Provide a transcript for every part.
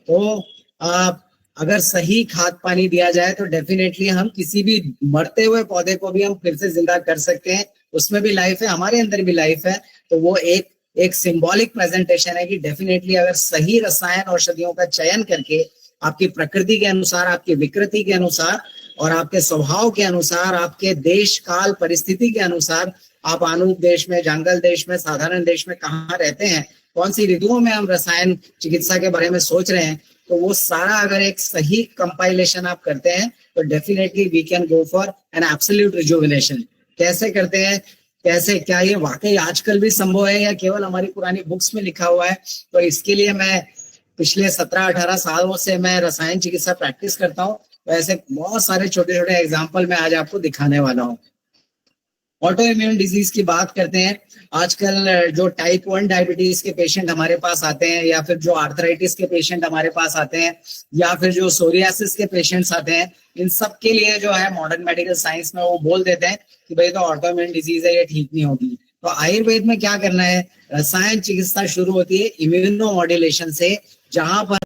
तो अगर सही खाद पानी दिया जाए तो डेफिनेटली हम किसी भी मरते हुए पौधे को भी हम फिर से जिंदा कर सकते हैं, उसमें भी लाइफ है, हमारे अंदर भी लाइफ है। तो वो एक सिंबॉलिक प्रेजेंटेशन है कि डेफिनेटली अगर सही रसायन औषधियों का चयन करके आपकी प्रकृति के अनुसार, आपकी विकृति के अनुसार और आपके स्वभाव के अनुसार, आपके देश काल परिस्थिति के अनुसार, आप आनूप देश में, जंगल देश में, साधारण देश में कहाँ रहते हैं, कौन सी ऋतुओं में हम रसायन चिकित्सा के बारे में सोच रहे हैं, तो वो सारा अगर एक सही कंपाइलेशन आप करते हैं तो definitely we can go for an absolute rejuvenation. कैसे करते हैं, कैसे, क्या ये वाकई आजकल भी संभव है या केवल हमारी पुरानी बुक्स में लिखा हुआ है? तो इसके लिए मैं पिछले 17-18 सालों से मैं रसायन चिकित्सा प्रैक्टिस करता हूँ, तो ऐसे बहुत सारे छोटे छोटे एग्जाम्पल मैं आज आपको दिखाने वाला हूँ। ऑटो इम्यून डिजीज की बात करते हैं। आजकल जो टाइप 1 डायबिटीज के पेशेंट हमारे पास आते हैं, या फिर जो आर्थराइटिस के पेशेंट हमारे पास आते हैं, या फिर जो सोरियासिस के पेशेंट्स आते हैं, इन सब के लिए जो है मॉडर्न मेडिकल साइंस में वो बोल देते हैं कि भाई तो ऑटो इम्यून डिजीज है, ये ठीक नहीं होगी। तो आयुर्वेद में क्या करना है, रसायन चिकित्सा शुरू होती है इम्यूनो मॉड्यूलेशन से, जहां पर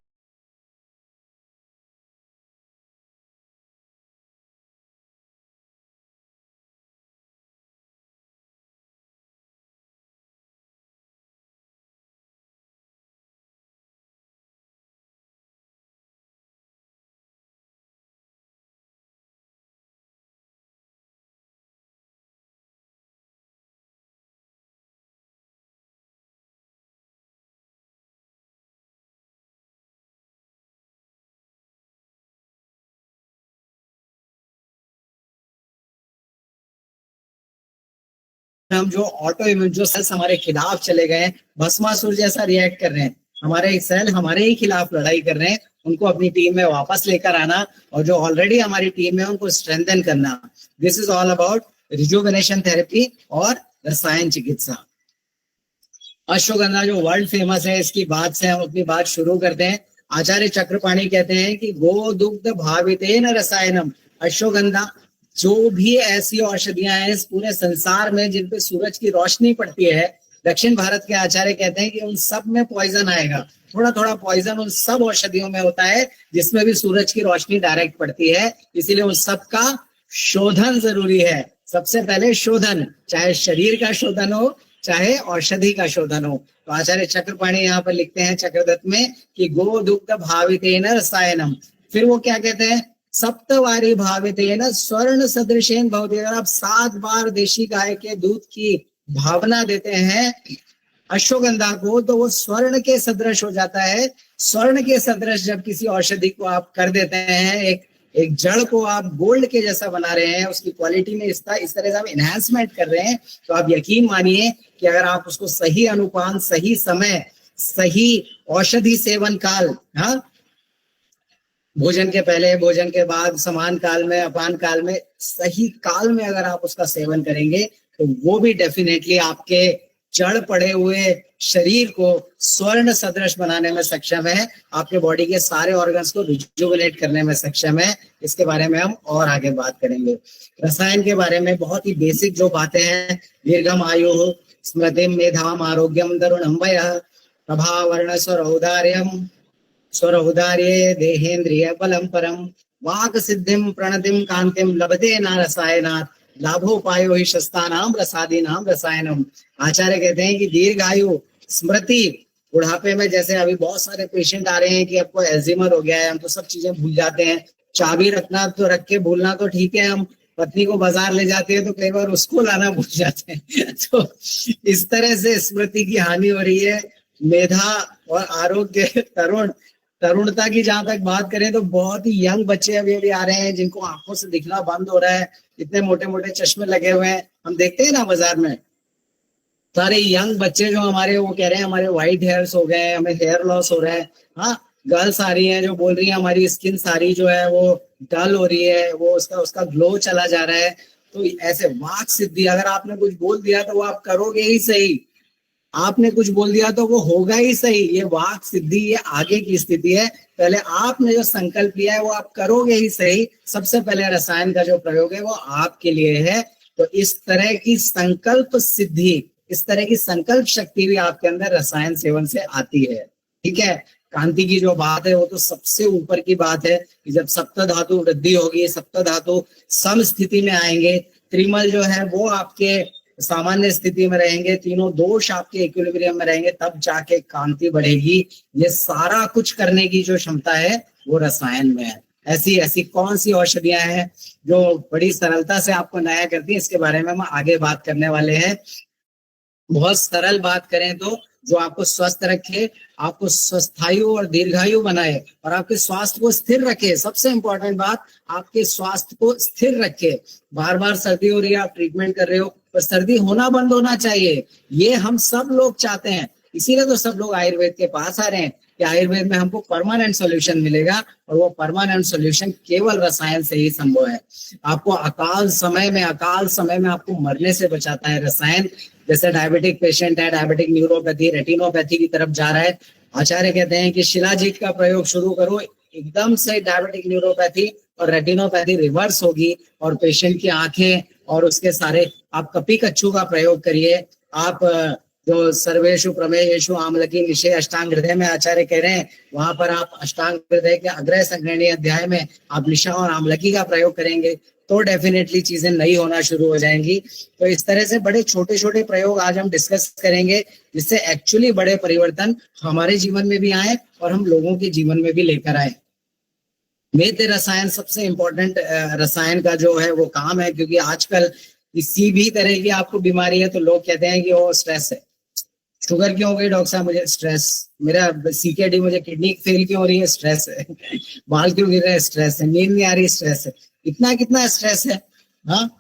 हम जो ऑटो इम्यून जो सेल्स हमारे खिलाफ चले गए, भस्मासुर जैसा रिएक्ट कर रहे हैं, हमारे सेल हमारे ही खिलाफ लड़ाई कर रहे हैं, उनको अपनी टीम में वापस लेकर आना और जो ऑलरेडी हमारी टीम में उनको स्ट्रेंथन करना। This is all about rejuvenation therapy और रसायन चिकित्सा। अश्वगंधा जो वर्ल्ड फेमस है, इसकी बात से हम अपनी बात शुरू करते हैं। आचार्य चक्रपाणी कहते हैं कि गो दुग्ध भावितेन रसायनम। अश्वगंधा, जो भी ऐसी औषधियां हैं इस पूरे संसार में जिन पे सूरज की रोशनी पड़ती है, दक्षिण भारत के आचार्य कहते हैं कि उन सब में पॉइजन आएगा। थोड़ा थोड़ा पॉइजन उन सब औषधियों में होता है जिसमें भी सूरज की रोशनी डायरेक्ट पड़ती है, इसीलिए उन सब का शोधन जरूरी है। सबसे पहले शोधन, चाहे शरीर का शोधन हो चाहे औषधि का शोधन हो। तो आचार्य चक्रपाणी यहाँ पर लिखते हैं चक्रदत्त में कि गो दुग्ध भावितेन रसायनम। फिर वो क्या कहते हैं, सप्तवारी भावितेन स्वर्ण सदृशेन भवति। अगर आप 7 बार देशी गाय के दूध की भावना देते हैं अश्वगंधा को, तो वो स्वर्ण के सदृश हो जाता है। स्वर्ण के सदृश जब किसी औषधि को आप कर देते हैं, एक जड़ को आप गोल्ड के जैसा बना रहे हैं, उसकी क्वालिटी में इस तरह से आप एनहांसमेंट कर रहे हैं, तो आप यकीन मानिए कि अगर आप उसको सही अनुपान, सही समय, सही औषधि सेवन काल, हाँ, भोजन के पहले, भोजन के बाद, समान काल में, अपान काल में, सही काल में अगर आप उसका सेवन करेंगे तो वो भी डेफिनेटली आपके जड़ पड़े हुए शरीर को स्वर्ण सदृश बनाने में सक्षम है, आपके बॉडी के सारे ऑर्गन्स को रिजुविनेट करने में सक्षम है। इसके बारे में हम और आगे बात करेंगे। रसायन के बारे में बहुत ही बेसिक जो बातें हैं, दीर्घम आयु, स्मृतिम मेधाम आरोग्यम तरुणम वयः, प्रभावर्ण स्वरौदार्यम स्वरौदार्ये देहेन्द्रिय बलम परम, वाक सिद्धिम प्रणतिम कांतिम लभते न रसायनात्, लाभोपायो ही शस्तानाम रसादीनाम रसायनम। आचार्य कहते हैं कि दीर्घायु, स्मृति, बुढ़ापे में जैसे अभी बहुत सारे पेशेंट आ रहे हैं कि आपको एल्जीमर हो गया है, हम तो सब चीजें भूल जाते हैं। चाबी रखना तो रख के भूलना तो ठीक है, हम पत्नी को बाजार ले जाते हैं तो कई बार उसको लाना भूल जाते हैं। तो इस तरह से स्मृति की हानि हो रही है। मेधा और आरोग्य, तरुणता की जहां तक बात करें तो बहुत ही यंग बच्चे अभी अभी आ रहे हैं जिनको आंखों से दिखना बंद हो रहा है, इतने मोटे मोटे चश्मे लगे हुए हैं, हम देखते हैं ना बाजार में सारे यंग बच्चे जो हमारे, वो कह रहे हैं हमारे व्हाइट हेयर्स हो गए, हमें हेयर लॉस हो रहा है। हाँ, गर्ल्स आ रही हैं जो बोल रही है हमारी स्किन सारी जो है वो डल हो रही है, वो उसका ग्लो चला जा रहा है। तो ऐसे वाक सिद्धि, अगर आपने कुछ बोल दिया तो वो आप करोगे ही सही, आपने कुछ बोल दिया तो वो होगा ही सही। ये वाक सिद्धि, ये आगे की स्थिति है। पहले आपने जो संकल्प लिया है वो आप करोगे ही सही। सबसे पहले रसायन का जो प्रयोग है वो आपके लिए है। तो इस तरह की संकल्प सिद्धि, इस तरह की संकल्प शक्ति भी आपके अंदर रसायन सेवन से आती है। ठीक है, कांति की जो बात है वो तो सबसे ऊपर की बात है कि जब सप्त धातु वृद्धि होगी, सप्त धातु सम स्थिति में आएंगे, त्रिमल जो है वो आपके सामान्य स्थिति में रहेंगे, तीनों दोष आपके इक्विलिब्रियम में रहेंगे, तब जाके कांति बढ़ेगी। ये सारा कुछ करने की जो क्षमता है वो रसायन में है। ऐसी ऐसी कौन सी औषधियां हैं जो बड़ी सरलता से आपको नया करती है, इसके बारे में हम आगे बात करने वाले हैं। बहुत सरल बात करें तो जो आपको स्वस्थ रखे, आपको स्वस्थायु और दीर्घायु बनाए और आपके स्वास्थ्य को स्थिर रखे। सबसे इंपॉर्टेंट बात, आपके स्वास्थ्य को स्थिर रखे। बार बार सर्दी हो रही है, आप ट्रीटमेंट कर रहे हो, पर सर्दी होना बंद होना चाहिए, ये हम सब लोग चाहते हैं। इसीलिए तो सब लोग आयुर्वेद के पास आ रहे हैं कि आयुर्वेद में हमको परमानेंट सॉल्यूशन मिलेगा, और वो परमानेंट सॉल्यूशन केवल रसायन से ही संभव है। आपको अकाल समय में आपको मरने से बचाता है रसायन। जैसे डायबिटिक पेशेंट है, डायबिटिक न्यूरोपैथी, रेटिनोपैथी की तरफ जा रहा है, आचार्य कहते हैं कि शिलाजीत का प्रयोग शुरू करो, एकदम से डायबिटिक न्यूरोपैथी और रेटिनोपैथी रिवर्स होगी, और पेशेंट की आंखें और उसके सारे, आप कपी कच्छू का प्रयोग करिए। आप जो सर्वेशु प्रमेयेषु आमलकी निषेध अष्टांग हृदय में आचार्य कह रहे हैं, वहां पर आप अष्टांग हृदय के अग्रय संग्रहणीय अध्याय में आप निशा और आमलकी का प्रयोग करेंगे तो डेफिनेटली चीजें नई होना शुरू हो जाएंगी। तो इस तरह से बड़े छोटे छोटे प्रयोग आज हम डिस्कस करेंगे, जिससे एक्चुअली बड़े परिवर्तन हमारे जीवन में भी आए और हम लोगों के जीवन में भी लेकर आए। वेद रसायन सबसे इंपॉर्टेंट रसायन का जो है वो काम है, क्योंकि आजकल किसी भी तरह की आपको बीमारी है तो लोग कहते हैं कि वो स्ट्रेस है। शुगर क्यों हो गई डॉक्टर साहब? मुझे स्ट्रेस। मेरा सीकेडी, मुझे किडनी फेल क्यों हो रही है? स्ट्रेस है। बाल क्यों गिर रहे हैं? स्ट्रेस है। नींद नहीं आ रही? स्ट्रेस है। कितना कितना स्ट्रेस है, हाँ,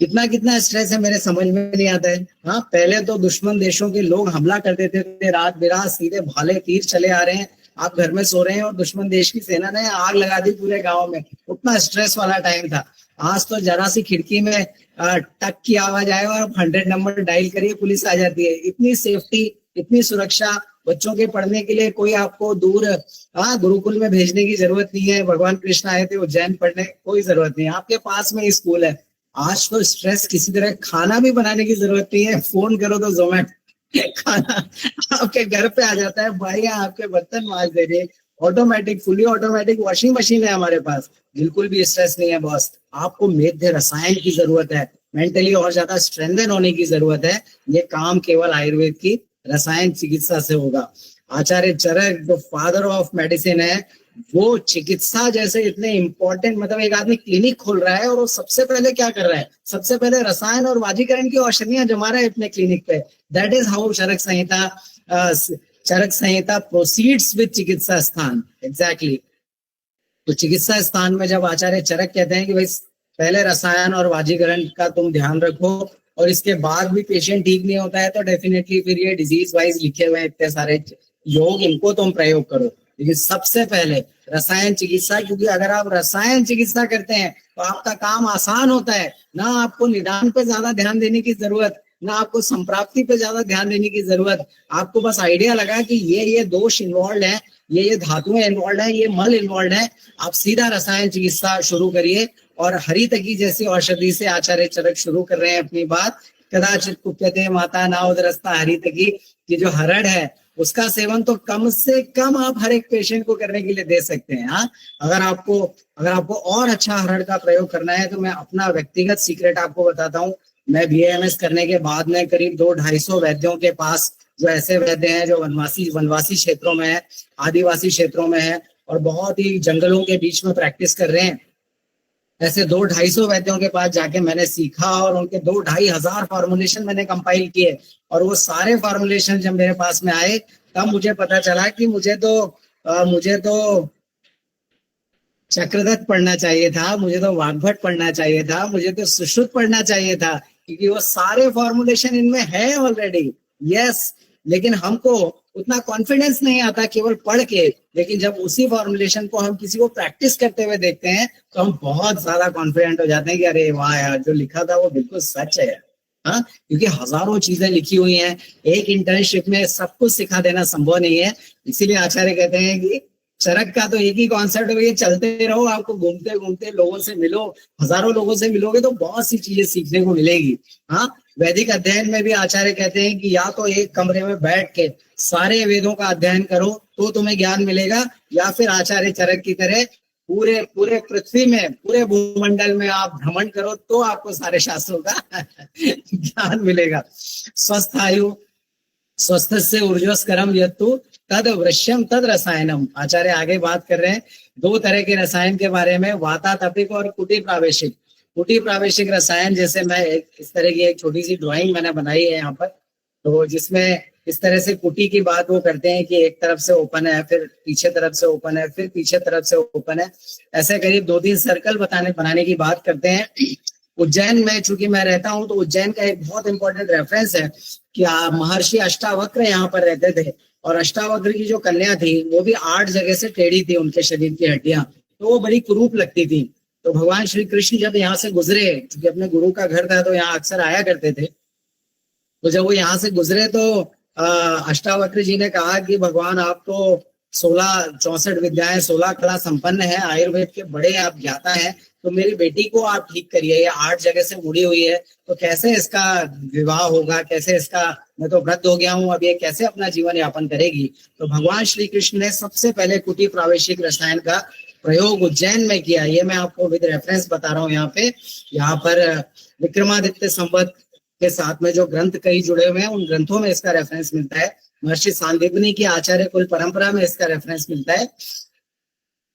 कितना कितना स्ट्रेस है, मेरे समझ में नहीं आता है। हाँ, पहले तो दुश्मन देशों के लोग हमला कर देते थे, रात बिरात सीधे भाले तीर चले आ रहे हैं, आप घर में सो रहे हैं और दुश्मन देश की सेना ने आग लगा दी पूरे गांव में। उतना स्ट्रेस वाला टाइम था। आज तो जरा सी खिड़की में टक की आवाज आए और 100 नंबर डायल करिए, पुलिस आ जाती है। इतनी सेफ्टी, इतनी सुरक्षा, बच्चों के पढ़ने के लिए कोई आपको दूर गुरुकुल में भेजने की जरूरत नहीं है। भगवान कृष्ण आए थे उज्जैन पढ़ने, कोई जरूरत नहीं है, आपके पास में स्कूल है। आज तो स्ट्रेस किसी तरह खाना भी बनाने की जरूरत नहीं है, फोन करो तो जोमेटो खाना आपके घर पे आ जाता है। भाई आपके बर्तन मांज दे रहे, automatic, fully automatic washing machine है हमारे पास, बिल्कुल भी स्ट्रेस नहीं है बॉस। आपको मेद्य रसायन की जरूरत है, मेंटली और ज्यादा स्ट्रेंथन होने की जरूरत है। ये काम केवल आयुर्वेद की रसायन चिकित्सा से होगा। आचार्य चरक जो फादर ऑफ मेडिसिन है, वो चिकित्सा जैसे इतने इंपॉर्टेंट, मतलब एक आदमी क्लिनिक खोल रहा है और वो सबसे पहले क्या कर रहा है? सबसे पहले रसायन और वाजीकरण की औषधियां जमा रहा है अपने क्लिनिक पे। That is how Charaka Samhita proceeds with Chikitsa Sthana. Exactly. तो चिकित्सा स्थान में जब आचार्य चरक कहते हैं कि भाई पहले रसायन और वाजीकरण का तुम ध्यान रखो, और इसके बाद भी पेशेंट ठीक नहीं होता है तो डेफिनेटली फिर ये डिजीज वाइज लिखे हुए इतने सारे योग, इनको तुम प्रयोग करो। लेकिन सबसे पहले रसायन चिकित्सा, क्योंकि अगर आप रसायन चिकित्सा करते हैं तो आपका काम आसान होता है। ना आपको निदान पे ज्यादा ध्यान देने की जरूरत, ना आपको संप्राप्ति पे ज्यादा ध्यान देने की जरूरत। आपको बस आइडिया लगा कि ये दोष इन्वॉल्व है, ये धातुएं इन्वॉल्व है, ये मल इन्वॉल्व है, आप सीधा रसायन चिकित्सा शुरू करिए। और हरितकी जैसी औषधि से आचार्य चरक शुरू कर रहे हैं अपनी बात। कदाचित कुप्यते माता ना उदरस्ता हरितकी, ये जो हरड़ है उसका सेवन तो कम से कम आप हर एक पेशेंट को करने के लिए दे सकते हैं। हाँ, अगर आपको और अच्छा हरड़ का प्रयोग करना है तो मैं अपना व्यक्तिगत सीक्रेट आपको बताता हूँ। मैं BAMS करने के बाद में करीब 200-250 वैद्यों के पास, जो ऐसे वैद्य हैं जो वनवासी क्षेत्रों में है, आदिवासी क्षेत्रों में है और बहुत ही जंगलों के बीच में प्रैक्टिस कर रहे हैं, ऐसे 200-250 वैद्यों के पास जाके मैंने सीखा और उनके 2-2.5 हजार फॉर्मुलेशन मैंने कंपाइल किए। और वो सारे फॉर्मुलेशन जब मेरे पास में आए तब मुझे पता चला कि मुझे तो चक्रदत्त पढ़ना चाहिए था, मुझे तो वाग्भट पढ़ना चाहिए था, मुझे तो सुश्रुत पढ़ना चाहिए था, क्योंकि वो सारे फॉर्मुलेशन इनमें है ऑलरेडी। यस, लेकिन हमको उतना कॉन्फिडेंस नहीं आता केवल पढ़ के। लेकिन जब उसी फॉर्मुलेशन को हम किसी को प्रैक्टिस करते हुए देखते हैं तो हम बहुत ज्यादा कॉन्फिडेंट हो जाते हैं कि अरे वाह यार, जो लिखा था वो बिल्कुल सच है। हाँ, क्योंकि हजारों चीजें लिखी हुई हैं, एक इंटर्नशिप में सब कुछ सिखा देना संभव नहीं है। इसीलिए आचार्य कहते हैं कि चरक का तो एक ही कॉन्सेप्ट है, चलते रहो, आपको घूमते घूमते लोगों से मिलो, हजारों लोगों से मिलोगे तो बहुत सी चीजें सीखने को मिलेगी। हाँ, वैदिक अध्ययन में भी आचार्य कहते हैं कि या तो एक कमरे में बैठ के सारे वेदों का अध्ययन करो तो तुम्हें ज्ञान मिलेगा, या फिर आचार्य चरक की तरह पूरे पूरे पृथ्वी में, पूरे भूमंडल में आप भ्रमण करो तो आपको सारे शास्त्रों का ज्ञान मिलेगा। स्वस्थ आयु स्वस्थ से ऊर्जस्करम यत्तु तद वृश्यम तद रसायनम। आचार्य आगे बात कर रहे हैं दो तरह के रसायन के बारे में, वातातपिक और कुटी प्रावेशिक। कुटी प्रावेशिक रसायन, जैसे मैं इस तरह की एक छोटी सी ड्राइंग मैंने बनाई है यहाँ पर, तो जिसमें इस तरह से कुटी की बात वो करते हैं कि एक तरफ से ओपन है, फिर पीछे तरफ से ओपन है, फिर पीछे तरफ से ओपन है, ऐसे करीब 2-3 सर्कल बनाने की बात करते हैं। उज्जैन में चूंकि मैं रहता हूँ तो उज्जैन का एक बहुत इंपॉर्टेंट रेफरेंस है कि महर्षि अष्टावक्र यहाँ पर रहते थे, और अष्टावक्र की जो कन्या थी वो भी 8 जगह से टेढ़ी थी, उनके शरीर की हड्डियां, तो वो बड़ी कुरूप लगती थी। तो भगवान श्री कृष्ण जब यहाँ से गुजरे, क्योंकि अपने गुरु का घर था तो यहाँ अक्सर आया करते थे, तो जब वो यहाँ से गुजरे तो अष्टावक्र जी ने कहा कि भगवान आप तो 64 विद्याएं 16 कला संपन्न है, आयुर्वेद के बड़े आप ज्ञाता हैं, तो मेरी बेटी को आप ठीक करिए, ये 8 जगह से मुड़ी हुई है, तो कैसे इसका विवाह होगा, कैसे इसका, मैं तो वृद्ध हो गया हूँ, अब ये कैसे अपना जीवन यापन करेगी। तो भगवान श्री कृष्ण ने सबसे पहले कुटी प्रावेशिक रसायन का प्रयोग उज्जैन में किया। ये मैं आपको विद रेफरेंस बता रहा हूँ यहाँ पर विक्रमादित्य संवत के साथ में जो ग्रंथ कई जुड़े हुए हैं, उन ग्रंथों में इसका रेफरेंस मिलता है। महर्षि सांदीपनी की आचार्य कुल परंपरा में इसका रेफरेंस मिलता है।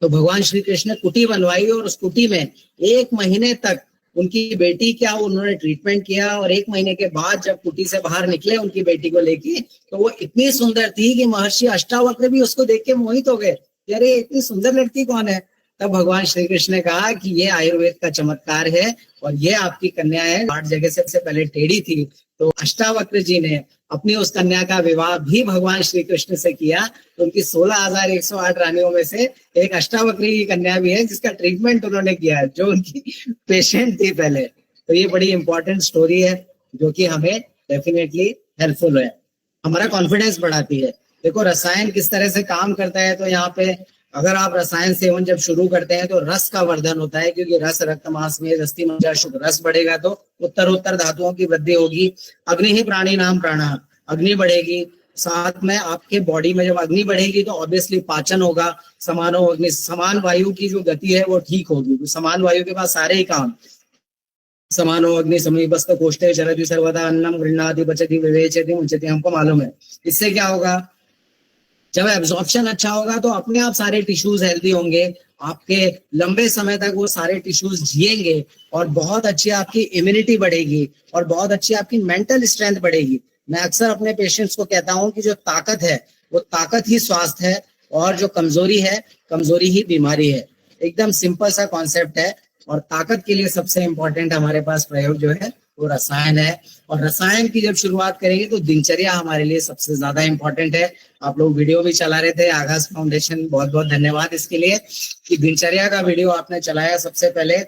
तो भगवान श्री कृष्ण ने कुटी बनवाई और उस कुटी में 1 महीने तक उनकी बेटी क्या उन्होंने ट्रीटमेंट किया, और 1 महीने के बाद जब कुटी से बाहर निकले उनकी बेटी को लेके, तो वो इतनी सुंदर थी कि महर्षि अष्टावक्र भी उसको देख के मोहित हो गए, अरे इतनी सुंदर लड़की कौन है। तब भगवान श्री कृष्ण ने कहा कि ये आयुर्वेद का चमत्कार है, और ये आपकी कन्या है, 8 जगह से पहले टेढ़ी थी, तो अष्टावक्र जी ने अपनी उस कन्या का विवाह भी भगवान श्री कृष्ण से किया। तो उनकी 16,108 रानियों में से एक अष्टावक्री की कन्या भी है जिसका ट्रीटमेंट उन्होंने किया है, जो उनकी पेशेंट थी पहले। तो ये बड़ी इंपॉर्टेंट स्टोरी है जो कि हमें डेफिनेटली हेल्पफुल है, हमारा कॉन्फिडेंस बढ़ाती है। देखो रसायन किस तरह से काम करता है, तो यहाँ पे अगर आप रसायन सेवन जब शुरू करते हैं तो रस का वर्धन होता है, क्योंकि रस रक्त मांस में अस्थि मज्जा शुक्र, रस बढ़ेगा तो उत्तर धातुओं की वृद्धि होगी। अग्नि ही प्राणी नाम प्राणा, अग्नि बढ़ेगी, साथ में आपके बॉडी में जब अग्नि बढ़ेगी तो ऑब्वियसली पाचन होगा, समानो अग्नि, समान वायु की जो गति है वो ठीक होगी, तो समान वायु के पास सारे ही काम, समानो अग्नि समीपस्थ कोष्ठे चरति सर्वदा अन्नम गृह्णाति बचति विवेचति मुंचति, हमको मालूम है। इससे क्या होगा, जब एब्जॉर्प्शन अच्छा होगा तो अपने आप सारे टिश्यूज हेल्दी होंगे, आपके लंबे समय तक वो सारे टिश्यूज जिएंगे, और बहुत अच्छी आपकी इम्यूनिटी बढ़ेगी, और बहुत अच्छी आपकी मेंटल स्ट्रेंथ बढ़ेगी। मैं अक्सर अपने पेशेंट्स को कहता हूं कि जो ताकत है वो ताकत ही स्वास्थ्य है, और जो कमजोरी है कमजोरी ही बीमारी है। एकदम सिंपल सा कॉन्सेप्ट है, और ताकत के लिए सबसे इंपॉर्टेंट हमारे पास प्रयोग जो है वो रसायन है। और रसायन की जब शुरुआत करेंगे तो दिनचर्या हमारे लिए सबसे ज्यादा इंपॉर्टेंट है। आप लोग वीडियो भी चला रहे थे, आगाज फाउंडेशन बहुत बहुत धन्यवाद इसके लिए कि दिनचर्या का वीडियो आपने चलाया। सबसे पहले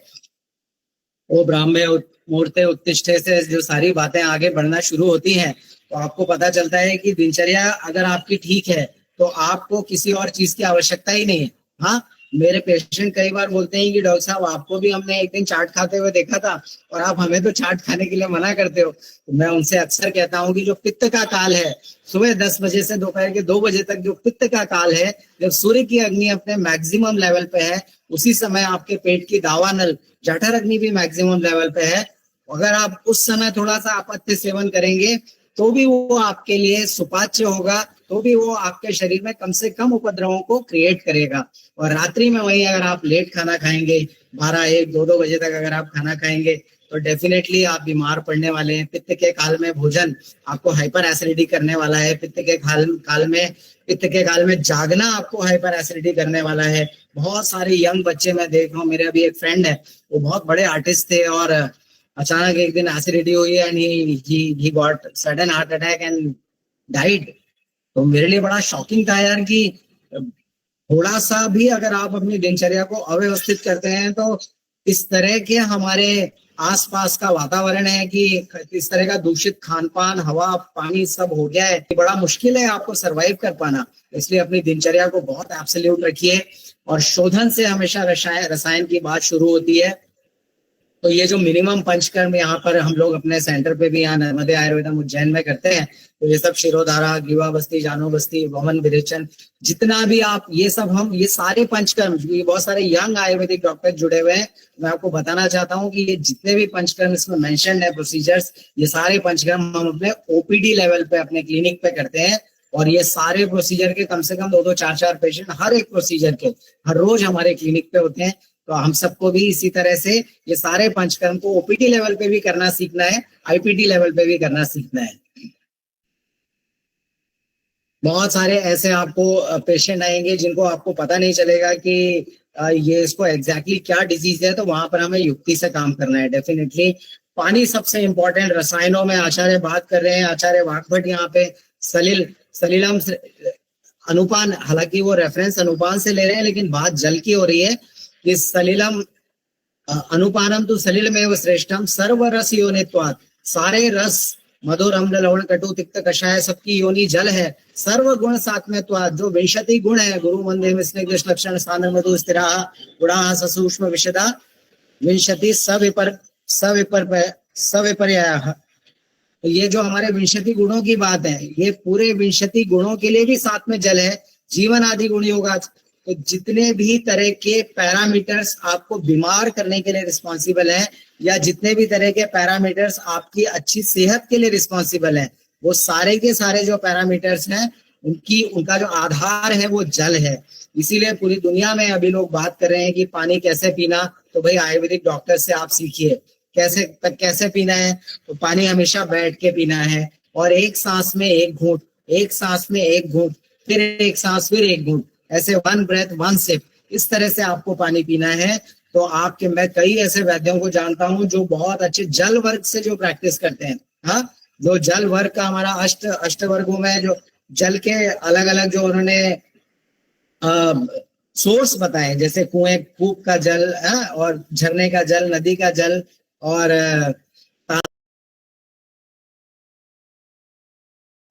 वो ब्राह्मे मुहूर्ते उत्तिष्ठे से जो सारी बातें आगे बढ़ना शुरू होती हैं, तो आपको पता चलता है कि दिनचर्या अगर आपकी ठीक है तो आपको किसी और चीज की आवश्यकता ही नहीं है। हाँ, मेरे पेशेंट कई बार बोलते हैं कि डॉक्टर साहब आपको भी हमने एक दिन चाट खाते हुए देखा था, और आप हमें तो चाट खाने के लिए मना करते हो। तो मैं उनसे अक्सर कहता हूँ कि जो पित्त का काल है, सुबह 10 बजे से दोपहर के 2 बजे तक जो पित्त का काल है, जब सूर्य की अग्नि अपने मैक्सिमम लेवल पे है, उसी समय आपके पेट की दावानल जठर अग्नि भी मैक्सिमम लेवल पे है। अगर आप उस समय थोड़ा सा अपत्य सेवन करेंगे तो भी वो आपके लिए सुपाच्य होगा, तो भी वो आपके शरीर में कम से कम उपद्रवों को क्रिएट करेगा। और रात्रि में वही अगर आप लेट खाना खाएंगे, 12, 1, 2 बजे तक अगर आप खाना खाएंगे तो डेफिनेटली आप बीमार पड़ने वाले हैं। पित्त के काल में भोजन आपको हाइपर एसिडिटी करने वाला है। पित्त के काल में जागना आपको हाइपर एसिडिटी करने वाला है। बहुत सारे यंग बच्चे मैं देख रहा हूँ, मेरे अभी एक फ्रेंड है, वो बहुत बड़े आर्टिस्ट थे, और अचानक एक दिन एसिडिटी हुई and he got sudden heart attack and died. तो मेरे लिए बड़ा शॉकिंग था यार कि थोड़ा सा भी अगर आप अपनी दिनचर्या को अव्यवस्थित करते हैं तो इस तरह के हमारे आसपास का वातावरण है कि इस तरह का दूषित खान पान, हवा, पानी सब हो गया है, बड़ा मुश्किल है आपको सरवाइव कर पाना। इसलिए अपनी दिनचर्या को बहुत एब्सोल्यूट रखिए, और शोधन से हमेशा रसायन की बात शुरू होती है। तो ये जो मिनिमम पंचकर्म यहाँ पर हम लोग अपने सेंटर पे भी यहाँ नर्मदे आयुर्वेदम उज्जैन में करते हैं, तो ये सब शिरोधारा, ग्रीवा बस्ती, जानो बस्ती, वमन विरेचन, जितना भी आप ये सब हम ये सारे पंचकर्म, ये बहुत सारे यंग आयुर्वेदिक डॉक्टर जुड़े हुए हैं, मैं आपको बताना चाहता हूँ कि ये जितने भी पंचकर्म इसमें मेंशन है प्रोसीजर्स, ये सारे पंचकर्म हम अपने ओपीडी लेवल पे अपने क्लिनिक पे करते हैं। और ये सारे प्रोसीजर के कम से कम 2-2, 4-4 पेशेंट हर एक प्रोसीजर के हर रोज हमारे क्लिनिक पे होते हैं। तो हम सबको भी इसी तरह से ये सारे पंचकर्म को ओपीडी लेवल पे भी करना सीखना है, आईपीडी लेवल पे भी करना सीखना है। बहुत सारे ऐसे आपको पेशेंट आएंगे जिनको आपको पता नहीं चलेगा कि ये इसको एग्जैक्टली क्या डिजीज है, तो वहां पर हमें युक्ति से काम करना है। डेफिनेटली पानी सबसे इंपॉर्टेंट। रसायनों में आचार्य बात कर रहे हैं, आचार्य वाग्भट यहाँ पे सलिलम अनुपान, हालांकि वो रेफरेंस अनुपान से ले रहे हैं, लेकिन बात जल की हो रही है कि सलिलम अनुपानम तो सलिल में वो श्रेष्ठम सर्व रस योनित्वात्, सारे रस मधुर, अम्ल, लवण, कटु, तिक्त, कषाय सबकी योनि जल है। सर्व गुण सात्म्यत्वात्, जो विंशति गुण है, गुरु मंदे स्निग्ध लक्षण स्थान मधु स्थिरा गुणा सूक्ष्म विशदा विंशति सविपर्यायः। तो ये जो हमारे विंशति गुणों की बात है, ये पूरे विंशति गुणों के लिए भी साथ में जल है। जीवन आदि गुण योगा, तो जितने भी तरह के पैरामीटर्स आपको बीमार करने के लिए रिस्पॉन्सिबल है, या जितने भी तरह के पैरामीटर्स आपकी अच्छी सेहत के लिए रिस्पॉन्सिबल है, वो सारे के सारे जो पैरामीटर्स हैं उनका जो आधार है वो जल है। इसीलिए पूरी दुनिया में अभी लोग बात कर रहे हैं कि पानी कैसे पीना, तो भाई आयुर्वेदिक डॉक्टर से आप सीखिए कैसे पीना है। तो पानी हमेशा बैठ के पीना है, और एक सांस में एक घूंट, एक सांस में एक घूंट, फिर एक सांस, फिर एक घूंट, ऐसे 1 ब्रेथ 1 सिप, इस तरह से आपको पानी पीना है। तो मैं कई ऐसे वैद्यों को जानता हूं जो बहुत अच्छे जल वर्ग से जो प्रैक्टिस करते हैं। हाँ, जो जल वर्ग का हमारा अष्ट वर्गों में जो जल के अलग अलग जो उन्होंने सोर्स बताए, जैसे कूप का जल, और झरने का जल, नदी का जल, और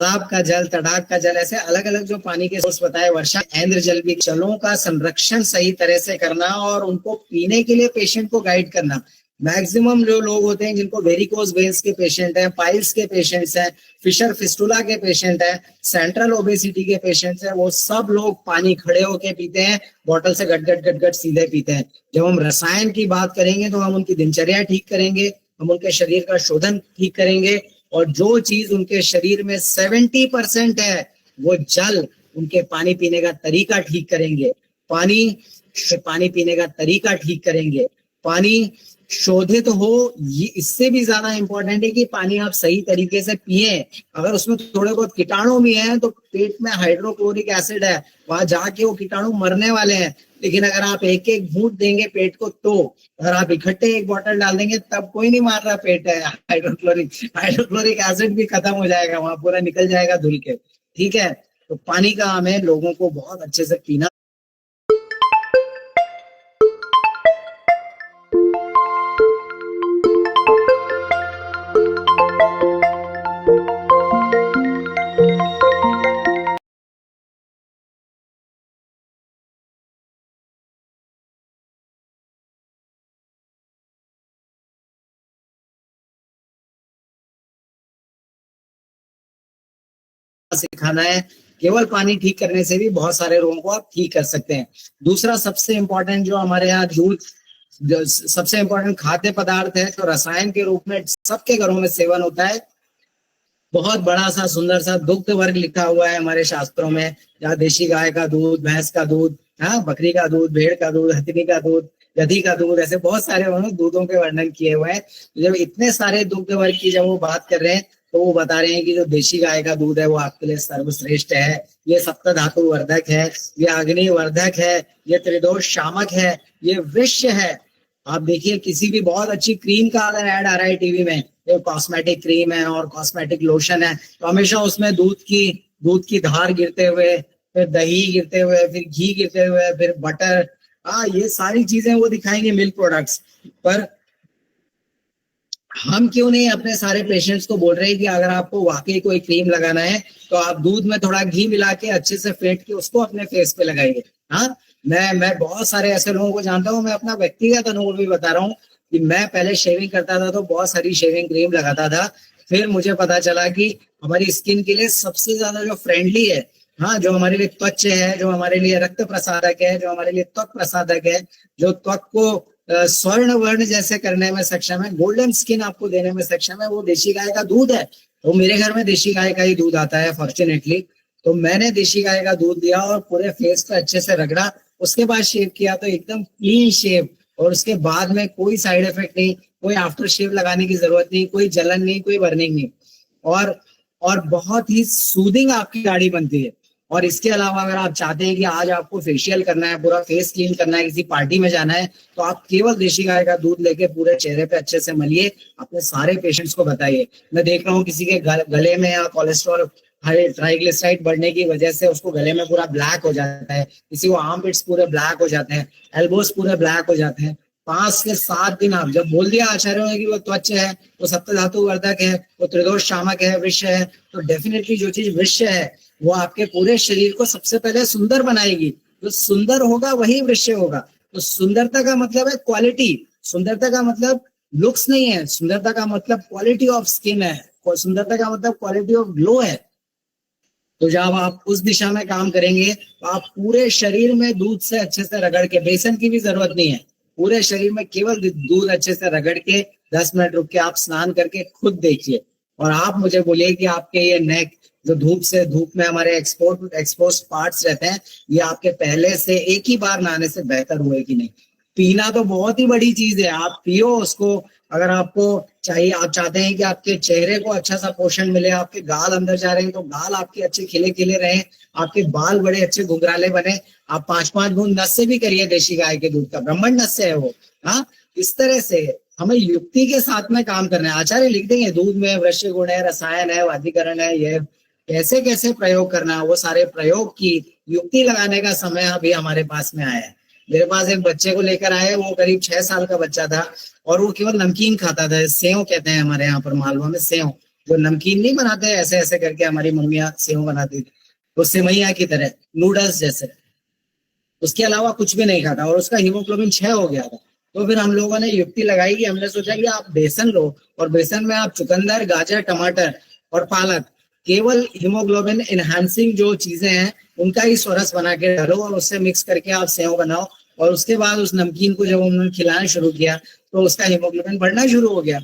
तालाब का जल, तड़ाक का जल, ऐसे अलग अलग जो पानी के सोर्स बताए। वर्षा, इंद्र जल भी, जलों का संरक्षण सही तरह से करना और उनको पीने के लिए पेशेंट को गाइड करना। मैक्सिमम जो लोग होते हैं जिनको वेरिकोज वेन्स के पेशेंट हैं, पाइल्स के पेशेंट्स हैं, फिशर फिस्टुला के पेशेंट हैं, सेंट्रल ओबेसिटी के पेशेंट्स हैं, वो सब लोग पानी खड़े होके पीते हैं, बॉटल से गट सीधे पीते हैं। जब हम रसायन की बात करेंगे तो हम उनकी दिनचर्या ठीक करेंगे, हम उनके शरीर का शोधन ठीक करेंगे, और जो चीज उनके शरीर में 70% है वो जल, उनके पानी पीने का तरीका ठीक करेंगे। पानी पीने का तरीका ठीक करेंगे, पानी शोधित हो, ये इससे भी ज्यादा इंपॉर्टेंट है कि पानी आप सही तरीके से पिए। अगर उसमें थोड़े बहुत कीटाणु भी हैं तो पेट में हाइड्रोक्लोरिक एसिड है, वहां जाके वो कीटाणु मरने वाले हैं। लेकिन अगर आप एक एक घूंट देंगे पेट को, तो अगर आप इकट्ठे एक बोतल डाल देंगे तब कोई नहीं मार रहा पेट है। हाइड्रोक्लोरिक एसिड भी खत्म हो जाएगा, वहां पूरा निकल जाएगा धुल के। ठीक है, तो पानी का हमें लोगों को बहुत अच्छे से पीना। सिखाना है, केवल पानी ठीक करने से भी बहुत सारे रोगों को आप ठीक कर सकते हैं। दूसरा सबसे इंपॉर्टेंट जो हमारे यहाँ दूध, सबसे इंपॉर्टेंट खाद्य पदार्थ है, तो रसायन के रूप में सबके घरों में सेवन होता है। बहुत बड़ा सा सुंदर सा दुग्ध वर्ग लिखा हुआ है हमारे शास्त्रों में, जहाँ देशी गाय का दूध, भैंस का दूध, बकरी का दूध, भेड़ का दूध, हथिनी का दूध, गधी का दूध, ऐसे बहुत सारे उन्होंने दूधों के वर्णन किए हुए हैं। जब इतने सारे दुग्ध वर्ग की जब वो बात कर रहे हैं, तो वो बता रहे हैं कि जो देशी गाय का दूध है वो आपके लिए सर्वश्रेष्ठ है, ये सप्त धातु वर्धक है, ये अग्नि वर्धक है, ये त्रिदोष शामक है, ये विष है। आप देखिए किसी भी बहुत अच्छी क्रीम का अगर ऐड आ रहा है टीवी में, ये कॉस्मेटिक क्रीम है और कॉस्मेटिक लोशन है, तो हमेशा उसमें दूध की धार गिरते हुए, फिर दही गिरते हुए, फिर घी गिरते हुए, फिर बटर, ये सारी चीजें वो दिखाएंगे मिल्क प्रोडक्ट्स। पर हम क्यों नहीं अपने सारे पेशेंट्स को बोल रहे हैं कि अगर आपको वाकई कोई क्रीम लगाना है तो आप दूध में थोड़ा घी मिला के अच्छे से फेंट के उसको अपने फेस पे लगाइए। हाँ, मैं बहुत सारे ऐसे लोगों को जानता हूँ, मैं अपना व्यक्तिगत अनुभव भी बता रहा हूँ कि मैं पहले शेविंग करता था तो बहुत सारी शेविंग क्रीम लगाता था, फिर मुझे पता चला कि हमारी स्किन के लिए सबसे ज्यादा जो फ्रेंडली है, हाँ, जो हमारे लिए त्वचा है, जो हमारे लिए रक्त प्रसादक है, जो हमारे लिए त्वक प्रसादक है, जो त्वक को स्वर्ण वर्ण जैसे करने में सक्षम है, गोल्डन स्किन आपको देने में सक्षम है, वो देशी गाय का दूध है। तो मेरे घर में देशी गाय का ही दूध आता है फॉर्चुनेटली। तो मैंने देशी गाय का दूध दिया और पूरे फेस पे अच्छे से रगड़ा, उसके बाद शेव किया तो एकदम क्लीन शेव, और उसके बाद में कोई साइड इफेक्ट नहीं, कोई आफ्टर शेव लगाने की जरूरत नहीं, कोई जलन नहीं, कोई बर्निंग नहीं, और और बहुत ही सूदिंग आपकी दाढ़ी बनती है। और इसके अलावा अगर आप चाहते हैं कि आज आपको फेशियल करना है, पूरा फेस क्लीन करना है, किसी पार्टी में जाना है, तो आप केवल देशी गाय का दूध लेके पूरे चेहरे पे अच्छे से मलिए, अपने सारे पेशेंट्स को बताइए। मैं देख रहा हूँ किसी के गले में या कोलेस्ट्रॉल, ट्राइग्लिसराइड बढ़ने की वजह से उसको गले में पूरा ब्लैक हो जाता है, किसी को आर्मपिट्स पूरे ब्लैक हो जाते हैं, एल्बोस पूरे ब्लैक हो जाते हैं। 5 से 7 दिन आप जब बोल दिया आचार्यों ने कि वो त्वचा है, वो सप्त धातु वर्धक है, वो त्रिदोष शामक है, वृक्ष है, तो डेफिनेटली जो चीज वृक्ष है वो आपके पूरे शरीर को सबसे पहले सुंदर बनाएगी। जो सुंदर होगा वही वृक्ष होगा। तो सुंदरता का मतलब है क्वालिटी, सुंदरता का मतलब लुक्स नहीं है, सुंदरता का मतलब क्वालिटी ऑफ स्किन है, सुंदरता का मतलब क्वालिटी ऑफ ग्लो है। तो जब आप उस दिशा में काम करेंगे तो आप पूरे शरीर में दूध से अच्छे से रगड़ के, बेसन की भी जरूरत नहीं है, पूरे शरीर में केवल दूध अच्छे से रगड़ के 10 मिनट रुक के आप स्नान करके खुद देखिए, और आप मुझे बोलिए कि आपके ये नेक जो धूप में हमारे एक्सपोज पार्ट्स रहते हैं, ये आपके पहले से एक ही बार नहाने से बेहतर हुए कि नहीं। पीना तो बहुत ही बड़ी चीज है, आप पियो उसको। अगर आपको चाहिए, आप चाहते हैं कि आपके चेहरे को अच्छा सा पोषण मिले, आपके गाल अंदर जा रहे हैं तो गाल आपके अच्छे खिले खिले रहे, आपके बाल बड़े अच्छे घुंघराले बने, आप 5-5 बूंद नस से भी करिए देशी गाय के दूध का, ब्राह्मण नस से है वो। हाँ, इस तरह से हमें युक्ति के साथ में काम करना है। आचार्य लिख देंगे दूध में वृक्ष गुण है, रसायन है, वाधिकरण है, ये कैसे कैसे प्रयोग करना है, वो सारे प्रयोग की युक्ति लगाने का समय अभी हमारे पास में आया है। मेरे पास एक बच्चे को लेकर आए, वो करीब 6 साल का बच्चा था, और वो केवल नमकीन खाता था। सेव कहते हैं हमारे यहाँ पर मालवा में, सेव जो नमकीन नहीं बनाते ऐसे ऐसे करके, हमारी मम्मियाँ सेव बनाती थी, तो सेवैया की तरह, नूडल्स जैसे। उसके अलावा कुछ भी नहीं खाता, और उसका हीमोग्लोबिन 6 हो गया था। तो फिर हम लोगों ने युक्ति लगाई कि हमने सोचा कि आप बेसन लो, और बेसन में आप चुकंदर, गाजर, टमाटर और पालक, केवल हीमोग्लोबिन एनहांसिंग जो चीजें हैं उनका ही स्वरस बना के डालो, और उससे मिक्स करके आप सेव बनाओ। और उसके बाद उस नमकीन को जब उन्होंने खिलाना शुरू किया तो उसका हीमोग्लोबिन बढ़ना शुरू हो गया।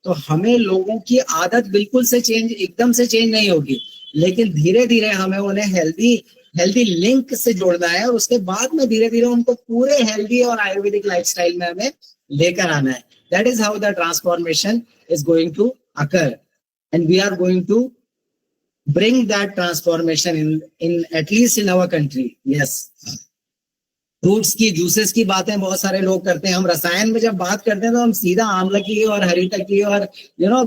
तो हमें लोगों की आदत बिल्कुल से एकदम से चेंज नहीं होगी, लेकिन धीरे धीरे हमें उन्हें हेल्दी लिंक से जोड़ना है, और उसके बाद में धीरे धीरे उनको पूरे हेल्दी और आयुर्वेदिक लाइफस्टाइल में हमें लेकर आना है। That is how the transformation is going to occur, and we are going to bring that transformation in at least in our country. Yes. Fruits की, जूसेस की बातें बहुत सारे लोग करते हैं। हम रसायन में जब बात करते हैं तो हम सीधा आंवला की और हरितक की और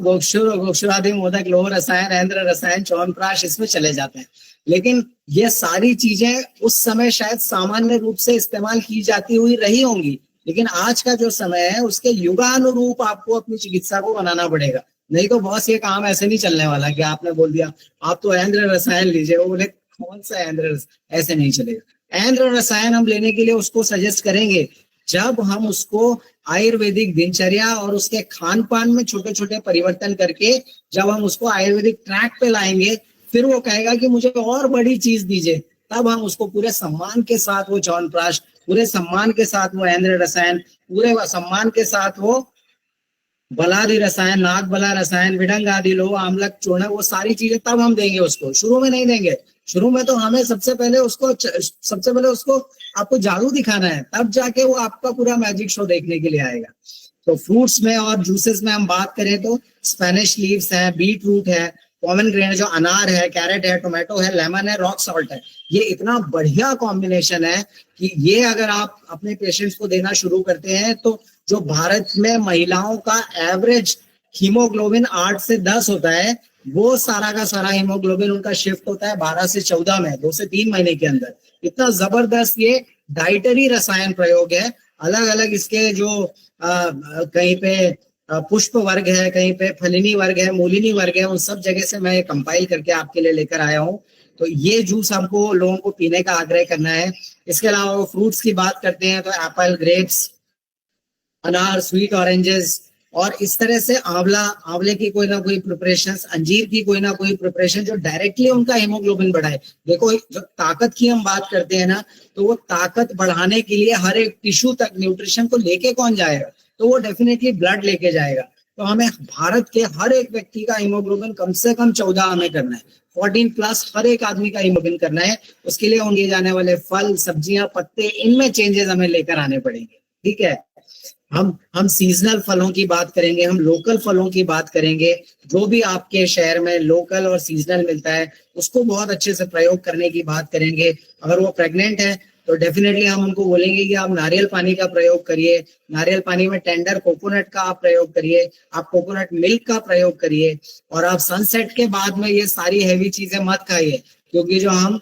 गोक्षुरादि मोदक, लोह रसायन, ऐन्द्र रसायन, च्यवनप्राश, इसमें चले जाते हैं। लेकिन ये सारी चीजें उस समय शायद सामान्य रूप से इस्तेमाल की जाती हुई रही होंगी, लेकिन आज का जो समय है उसके युगानुरूप आपको अपनी चिकित्सा को बनाना पड़ेगा। नहीं तो बहुत से काम ऐसे नहीं चलने वाला कि आपने बोल दिया आप तो ऐन्द्र रसायन लीजिए, वो बोले कौन सा ऐन्द्र, ऐसे नहीं चलेगा। ऐन्द्र रसायन हम लेने के लिए उसको सजेस्ट करेंगे जब हम उसको आयुर्वेदिक दिनचर्या और उसके खान पान में छोटे छोटे परिवर्तन करके जब हम उसको आयुर्वेदिक ट्रैक पे लाएंगे, फिर वो कहेगा कि मुझे और बड़ी चीज दीजिए, तब हम उसको पूरे सम्मान के साथ वो च्यवनप्राश, पूरे सम्मान के साथ वो ऐन्द्र रसायन, पूरे सम्मान के साथ वो बलादि रसायन, नाग बला रसायन, विडंग आदि, लोह, आमलक, चूर्ण, वो सारी चीजें तब हम देंगे उसको, शुरू में नहीं देंगे। शुरू में तो हमें सबसे पहले उसको आपको जादू दिखाना है, तब जाके वो आपका पूरा मैजिक शो देखने के लिए आएगा। तो फ्रूट्स में और जूसेस में हम बात करें तो स्पेनिश लीव्स है, बीट रूट है, पोमेग्रेनेट जो अनार है, कैरेट है, टोमेटो है, लेमन है, रॉक सॉल्ट है। ये इतना बढ़िया कॉम्बिनेशन है कि ये अगर आप अपने पेशेंट्स को देना शुरू करते हैं तो जो भारत में महिलाओं का एवरेज हीमोग्लोबिन 8 से 10 होता है, वो सारा का सारा हीमोग्लोबिन उनका शिफ्ट होता है 12 से 14 में, 2 से 3 महीने के अंदर। इतना जबरदस्त ये डाइटरी रसायन प्रयोग है। अलग अलग इसके जो कहीं पे पुष्प वर्ग है, कहीं पे फलिनी वर्ग है, मूलिनी वर्ग है, उन सब जगह से मैं कंपाइल करके आपके लिए लेकर आया हूँ। तो ये जूस हमको लोगों को पीने का आग्रह करना है। इसके अलावा फ्रूट्स की बात करते हैं तो एप्पल, ग्रेप्स, अनार, स्वीट ऑरेंजेस, और इस तरह से आंवले की कोई ना कोई प्रिपरेशन, अंजीर की कोई ना कोई प्रिपरेशन जो डायरेक्टली उनका हीमोग्लोबिन बढ़ाए। देखो जो ताकत की हम बात करते हैं ना, तो वो ताकत बढ़ाने के लिए हर एक टिश्यू तक न्यूट्रिशन को लेके कौन जाएगा, तो वो डेफिनेटली ब्लड लेके जाएगा। तो हमें भारत के हर एक व्यक्ति का हीमोग्लोबिन कम से कम 14 हमें करना है, 14+ हर एक आदमी का हीमोग्लोबिन करना है। उसके लिए उनके जाने वाले फल, सब्जियां, पत्ते, इनमें चेंजेस हमें लेकर आने पड़ेंगे। ठीक है, हम सीजनल फलों की बात करेंगे, हम लोकल फलों की बात करेंगे। जो भी आपके शहर में लोकल और सीजनल मिलता है उसको बहुत अच्छे से प्रयोग करने की बात करेंगे। अगर वो प्रेग्नेंट है तो डेफिनेटली हम उनको बोलेंगे कि आप नारियल पानी का प्रयोग करिए, नारियल पानी में टेंडर कोकोनट का आप प्रयोग करिए, आप कोकोनट मिल्क का प्रयोग करिए। और आप सनसेट के बाद में ये सारी हैवी चीजें मत खाइए, क्योंकि जो हम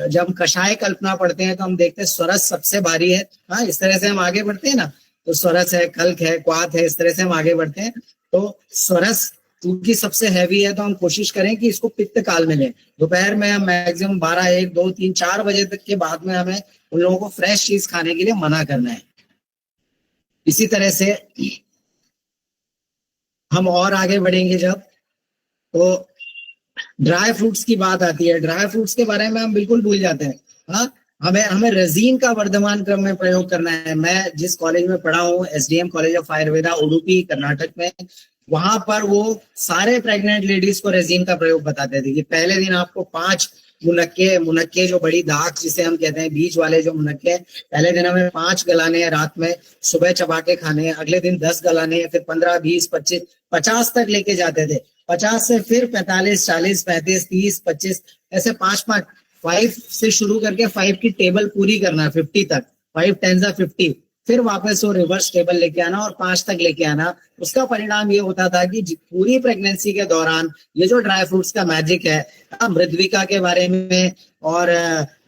जब कषाय कल्पना पढ़ते हैं तो हम देखते हैं स्वरस सबसे भारी है। हाँ, इस तरह से हम आगे बढ़ते हैं ना, तो स्वरस है, कल्क है, क्वाथ है, इस तरह से हम आगे बढ़ते हैं। तो स्वरस क्योंकि सबसे हैवी है तो हम कोशिश करें कि इसको पित्त काल में लें। दोपहर में हम मैक्सिमम 12, 1, 2, 3, 4 बजे तक के बाद में हमें उन लोगों को फ्रेश चीज खाने के लिए मना करना है। इसी तरह से हम और आगे बढ़ेंगे जब, तो ड्राई फ्रूट्स की बात आती है। ड्राई फ्रूट्स के बारे में हम बिल्कुल भूल जाते हैं। हाँ, हमें रेजीन का वर्धमान क्रम में प्रयोग करना है। मैं जिस कॉलेज में पढ़ा हूँ, SDM college of Ayurveda, Udupi, Karnataka में, वहां पर वो सारे प्रेग्नेंट लेडीज को रेजीन का प्रयोग बताते थे कि पहले दिन आपको 5 मुनक्के जो बड़ी दाख जिसे हम कहते हैं, बीज वाले जो मुनक्के, पहले दिन हमें 5 गलाने हैं, रात में सुबह चबा के खाने हैं। अगले दिन 10 गलाने हैं, फिर 15, 20, 25, 50 तक लेके जाते थे। 50 से फिर 45, 40, 35, 30, 25, ऐसे 5 से शुरू करके 5 की टेबल पूरी करना, 50 तक, 5 10 50, फिर वापस वो रिवर्स टेबल लेके आना और 5 तक लेके आना। उसका परिणाम ये होता था कि पूरी प्रेगनेंसी के दौरान ये जो ड्राई फ्रूट्स का मैजिक है, मृद्विका के बारे में और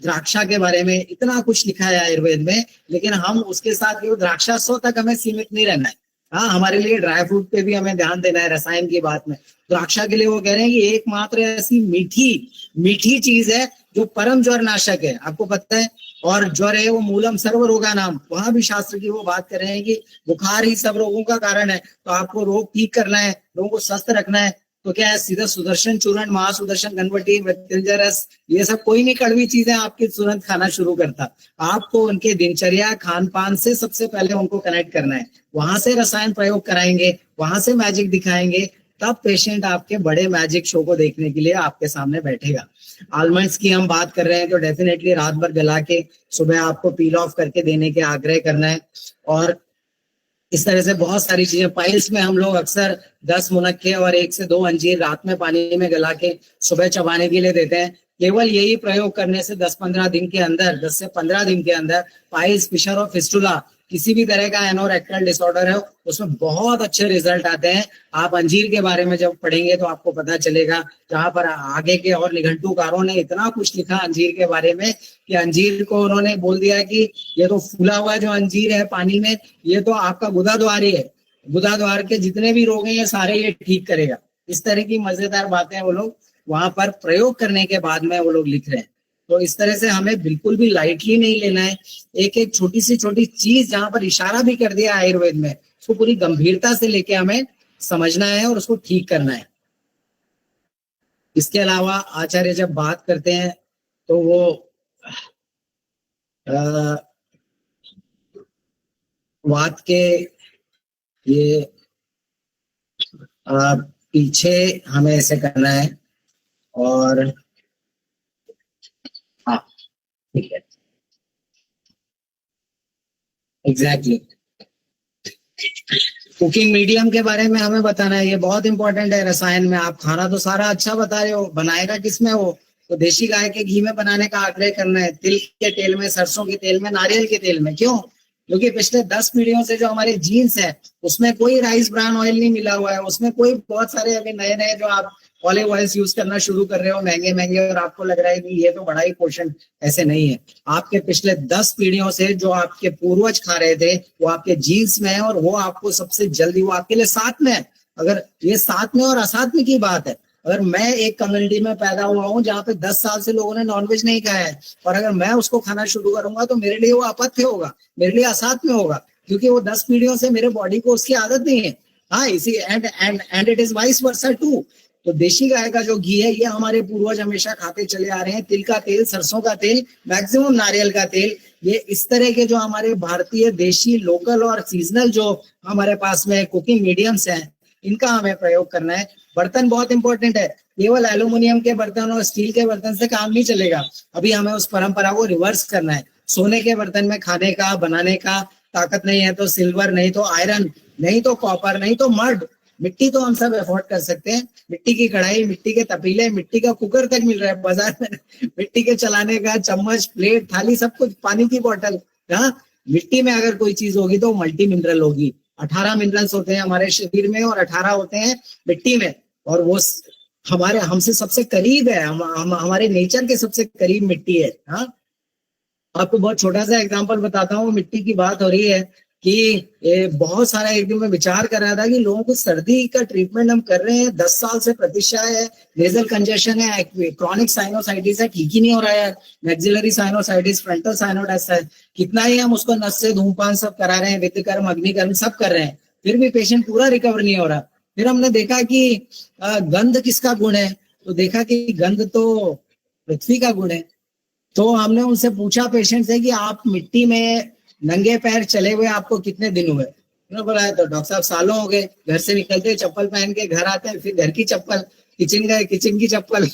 द्राक्षा के बारे में इतना कुछ लिखा है आयुर्वेद में, लेकिन हम उसके साथ ये द्राक्षास्व तक हमें सीमित नहीं रहना है। हाँ, हमारे लिए ड्राई फ्रूट पे भी हमें ध्यान देना है। रसायन की बात में द्राक्षा के लिए वो कह रहे हैं कि एकमात्र ऐसी मीठी चीज है जो परम ज्वर नाशक है, आपको पता है। और ज्वर है वो मूलम सर्व रोगा नाम, वहां भी शास्त्र की वो बात कर रहे हैं कि बुखार ही सब रोगों का कारण है। तो आपको रोग ठीक करना है, लोगों को स्वस्थ रखना है, तो क्या है, सीधा सुदर्शन चूर्ण, महासुदर्शन घनवटी, मृत्युंजय रस, ये सब कोई नहीं कड़वी चीजें आपकी तुरंत खाना शुरू करता। आपको उनके दिनचर्या, खान पान से सबसे पहले उनको कनेक्ट करना है, वहां से रसायन प्रयोग कराएंगे, वहां से मैजिक दिखाएंगे, तब पेशेंट आपके बड़े मैजिक शो को देखने के लिए आपके सामने बैठेगा। आलमंड्स की हम बात कर रहे हैं तो डेफिनेटली रात भर गला के सुबह आपको पील ऑफ करके देने के आग्रह करना है। और इस तरह से बहुत सारी चीजें, पाइल्स में हम लोग अक्सर 10 मुनक्के और 1 से 2 अंजीर रात में पानी में गला के सुबह चबाने के लिए देते हैं। केवल यही प्रयोग करने से 10-15 दिन के अंदर, 10 से 15 दिन के अंदर पाइल्स, फिशर और फिस्टुला, किसी भी तरह का एनोरेक्टल डिसऑर्डर है, उसमें बहुत अच्छे रिजल्ट आते हैं। आप अंजीर के बारे में जब पढ़ेंगे तो आपको पता चलेगा, जहां पर आगे के और निघंटुकारों ने इतना कुछ लिखा अंजीर के बारे में कि अंजीर को उन्होंने बोल दिया कि ये तो फूला हुआ जो अंजीर है पानी में, ये तो आपका गुदाद्वार ही है, गुदाद्वार के जितने भी रोग हैं ये सारे ये ठीक करेगा। इस तरह की मजेदार बातें वो लोग वहां पर प्रयोग करने के बाद में वो लोग लिख रहे हैं। तो इस तरह से हमें बिल्कुल भी लाइटली नहीं लेना है। एक एक छोटी सी छोटी चीज जहां पर इशारा भी कर दिया आयुर्वेद में, उसको पूरी गंभीरता से लेके हमें समझना है और उसको ठीक करना है। इसके अलावा आचार्य जब बात करते हैं तो वो वात के ये पीछे हमें ऐसे करना है, और हाँ ठीक है, एग्जैक्टली। कुकिंग मीडियम के बारे में हमें बताना है, ये बहुत इंपॉर्टेंट है रसायन में। आप खाना तो सारा अच्छा बता रहे हो, बनाएगा किसमें वो, तो देशी गाय के घी में बनाने का आग्रह करना है, तिल के तेल में, सरसों के तेल में, नारियल के तेल में। क्यों? क्योंकि पिछले 10 पीढ़ियों से जो हमारे जीन्स है उसमें कोई राइस ब्रान ऑयल नहीं मिला हुआ है, उसमें कोई बहुत सारे अभी नए नए जो आप ऑलिव ऑयल्स यूज करना शुरू कर रहे हो महंगे महंगे, और आपको लग रहा है कि ये तो बड़ा ही पोषण, ऐसे नहीं है। आपके पिछले 10 पीढ़ियों से जो आपके पूर्वज खा रहे थे वो आपके जीन्स में है, और वो आपको सबसे जल्दी, वो आपके लिए साथ में है। अगर ये साथ में और असाथ में की बात है, अगर मैं एक कम्युनिटी में पैदा हुआ हूँ जहाँ पे 10 साल से लोगों ने नॉनवेज नहीं खाया है, और अगर मैं उसको खाना शुरू करूंगा तो मेरे लिए वो अपथ्य होगा, मेरे लिए असाथ में होगा। क्योंकि वो 10 पीढ़ियों से मेरे बॉडी को उसकी आदत नहीं है। हाँ, इसी and it is vice versa too. तो देशी गाय का जो घी है ये हमारे पूर्वज हमेशा खाते चले आ रहे हैं। तिल का तेल, सरसों का तेल, मैक्सिमम नारियल का तेल, ये इस तरह के जो हमारे भारतीय देशी लोकल और सीजनल जो हमारे पास में कुकिंग मीडियम्स हैं, इनका हमें प्रयोग करना है। बर्तन बहुत इंपॉर्टेंट है। केवल एल्यूमिनियम के बर्तन और स्टील के बर्तन से काम नहीं चलेगा। अभी हमें उस परंपरा को रिवर्स करना है। सोने के बर्तन में खाने का बनाने का ताकत नहीं है तो सिल्वर, नहीं तो आयरन, नहीं तो कॉपर, नहीं तो मड। मिट्टी तो हम सब अफोर्ड कर सकते हैं। मिट्टी की कढ़ाई, मिट्टी के तपीले, मिट्टी का कुकर तक मिल रहा है बाजार में। मिट्टी के चलाने का चम्मच, प्लेट, थाली, सब कुछ, पानी की बोतल। हाँ, मिट्टी में अगर कोई चीज होगी तो मल्टी मिनरल होगी। 18 मिनरल्स होते हैं हमारे शरीर में और 18 होते हैं मिट्टी में। और वो हमारे हमसे सबसे करीब है, हमारे नेचर के सबसे करीब मिट्टी है। हाँ, आपको बहुत छोटा सा एग्जांपल बताता हूँ। मिट्टी की बात हो रही है कि बहुत सारा, एक दिन में विचार कर रहा था कि लोगों को सर्दी का ट्रीटमेंट हम कर रहे हैं, 10 साल से प्रतीक्षा है, नेजल कंजेशन है, क्रॉनिक साइनोसाइटिस है, ठीक ही नहीं हो रहा है, मैक्सिलरी साइनोसाइटिस, फ्रंटल साइनोडाइटिस है, कितना ही हम उसको नस से धूमपान सब करा रहे हैं, वित्तकर्म, अग्निकर्म सब कर रहे हैं, फिर भी पेशेंट पूरा रिकवर नहीं हो रहा। फिर हमने देखा कि गंध किसका गुण है, तो देखा कि गंध तो पृथ्वी का गुण है। तो हमने उनसे पूछा पेशेंट से कि आप मिट्टी में नंगे पैर चले हुए आपको कितने दिन हुए? उन्होंने बोला तो डॉक्टर साहब सालों हो गए, घर से निकलते चप्पल पहन के घर आते हैं, फिर घर की चप्पल, किचन गए किचन की चप्पल,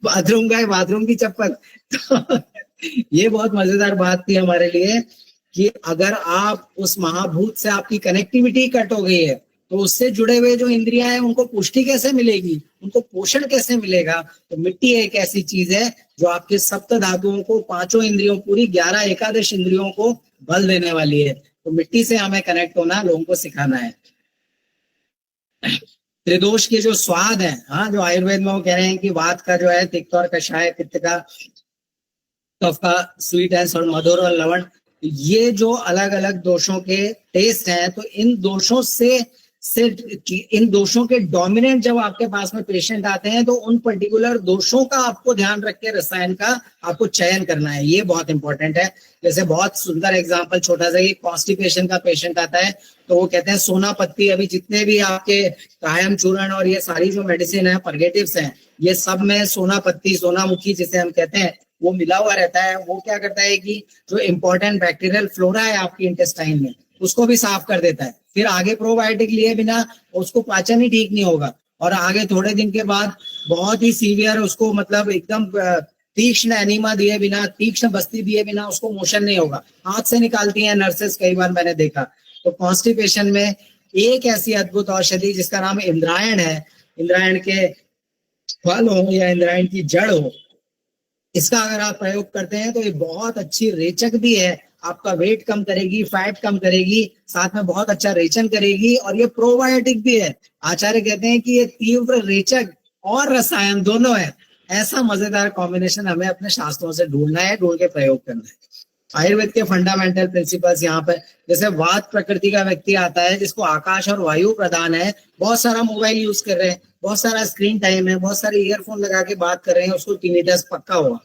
बाथरूम गए बाथरूम की चप्पल। तो ये बहुत मजेदार बात थी हमारे लिए कि अगर आप उस महाभूत से आपकी कनेक्टिविटी कट हो गई है तो उससे जुड़े हुए जो इंद्रियां हैं उनको पुष्टि कैसे मिलेगी, उनको पोषण कैसे मिलेगा? तो मिट्टी एक ऐसी चीज है जो आपके सप्त धातुओं को, पांचों इंद्रियों, पूरी 11 एकादश इंद्रियों को बल देने वाली है। तो मिट्टी से हमें कनेक्ट होना लोगों को सिखाना है। त्रिदोष के जो स्वाद है, हाँ, जो आयुर्वेद में वो कह रहे हैं कि वात का जो है तिक्त और कषाय, पित्त का, कफ का स्वीट एंड और मधुर और लवण, ये जो अलग अलग दोषों के टेस्ट हैं, तो इन दोषों से इन दोषों के डोमिनेंट जब आपके पास में पेशेंट आते हैं तो उन पर्टिकुलर दोषों का आपको ध्यान रख के रसायन का आपको चयन करना है। ये बहुत इंपॉर्टेंट है। जैसे बहुत सुंदर एग्जांपल छोटा सा, कॉन्स्टिपेशन का पेशेंट आता है तो वो कहते हैं सोना पत्ती, अभी जितने भी आपके कायम चूर्ण और ये सारी जो मेडिसिन है, परगेटिव्स हैं, ये सब में सोना पत्ती, सोना मुखी जिसे हम कहते हैं, वो मिला हुआ रहता है। वो क्या करता है कि जो इंपॉर्टेंट बैक्टीरियल फ्लोरा है आपकी इंटेस्टाइन में, उसको भी साफ कर देता है। फिर आगे प्रोबायोटिक लिए बिना उसको पाचन ही ठीक नहीं होगा, और आगे थोड़े दिन के बाद बहुत ही सीवियर उसको, मतलब एकदम तीक्ष्ण एनीमा दिए बिना, तीक्ष्ण बस्ती दिए बिना उसको मोशन नहीं होगा, हाथ से निकालती हैं नर्सेस, कई बार मैंने देखा। तो कॉन्स्टिपेशन में एक ऐसी अद्भुत औषधि जिसका नाम इंद्रायण है, इंद्रायण के फल हो या इंद्रायण की जड़ हो, इसका अगर आप प्रयोग करते हैं तो ये बहुत अच्छी रेचक भी है, आपका वेट कम करेगी, फैट कम करेगी, साथ में बहुत अच्छा रेचन करेगी, और ये प्रोबायोटिक भी है। आचार्य कहते हैं कि ये तीव्र रेचक और रसायन दोनों है। ऐसा मजेदार कॉम्बिनेशन हमें अपने शास्त्रों से ढूंढना है, ढूंढ के प्रयोग करना है। आयुर्वेद के फंडामेंटल प्रिंसिपल्स यहाँ पर, जैसे वात प्रकृति का व्यक्ति आता है जिसको आकाश और वायु प्रदान है, बहुत सारा मोबाइल यूज कर रहे हैं, बहुत सारा स्क्रीन टाइम है, बहुत सारे ईयरफोन लगा के बात कर रहे हैं, उसको टिनिटस पक्का हुआ।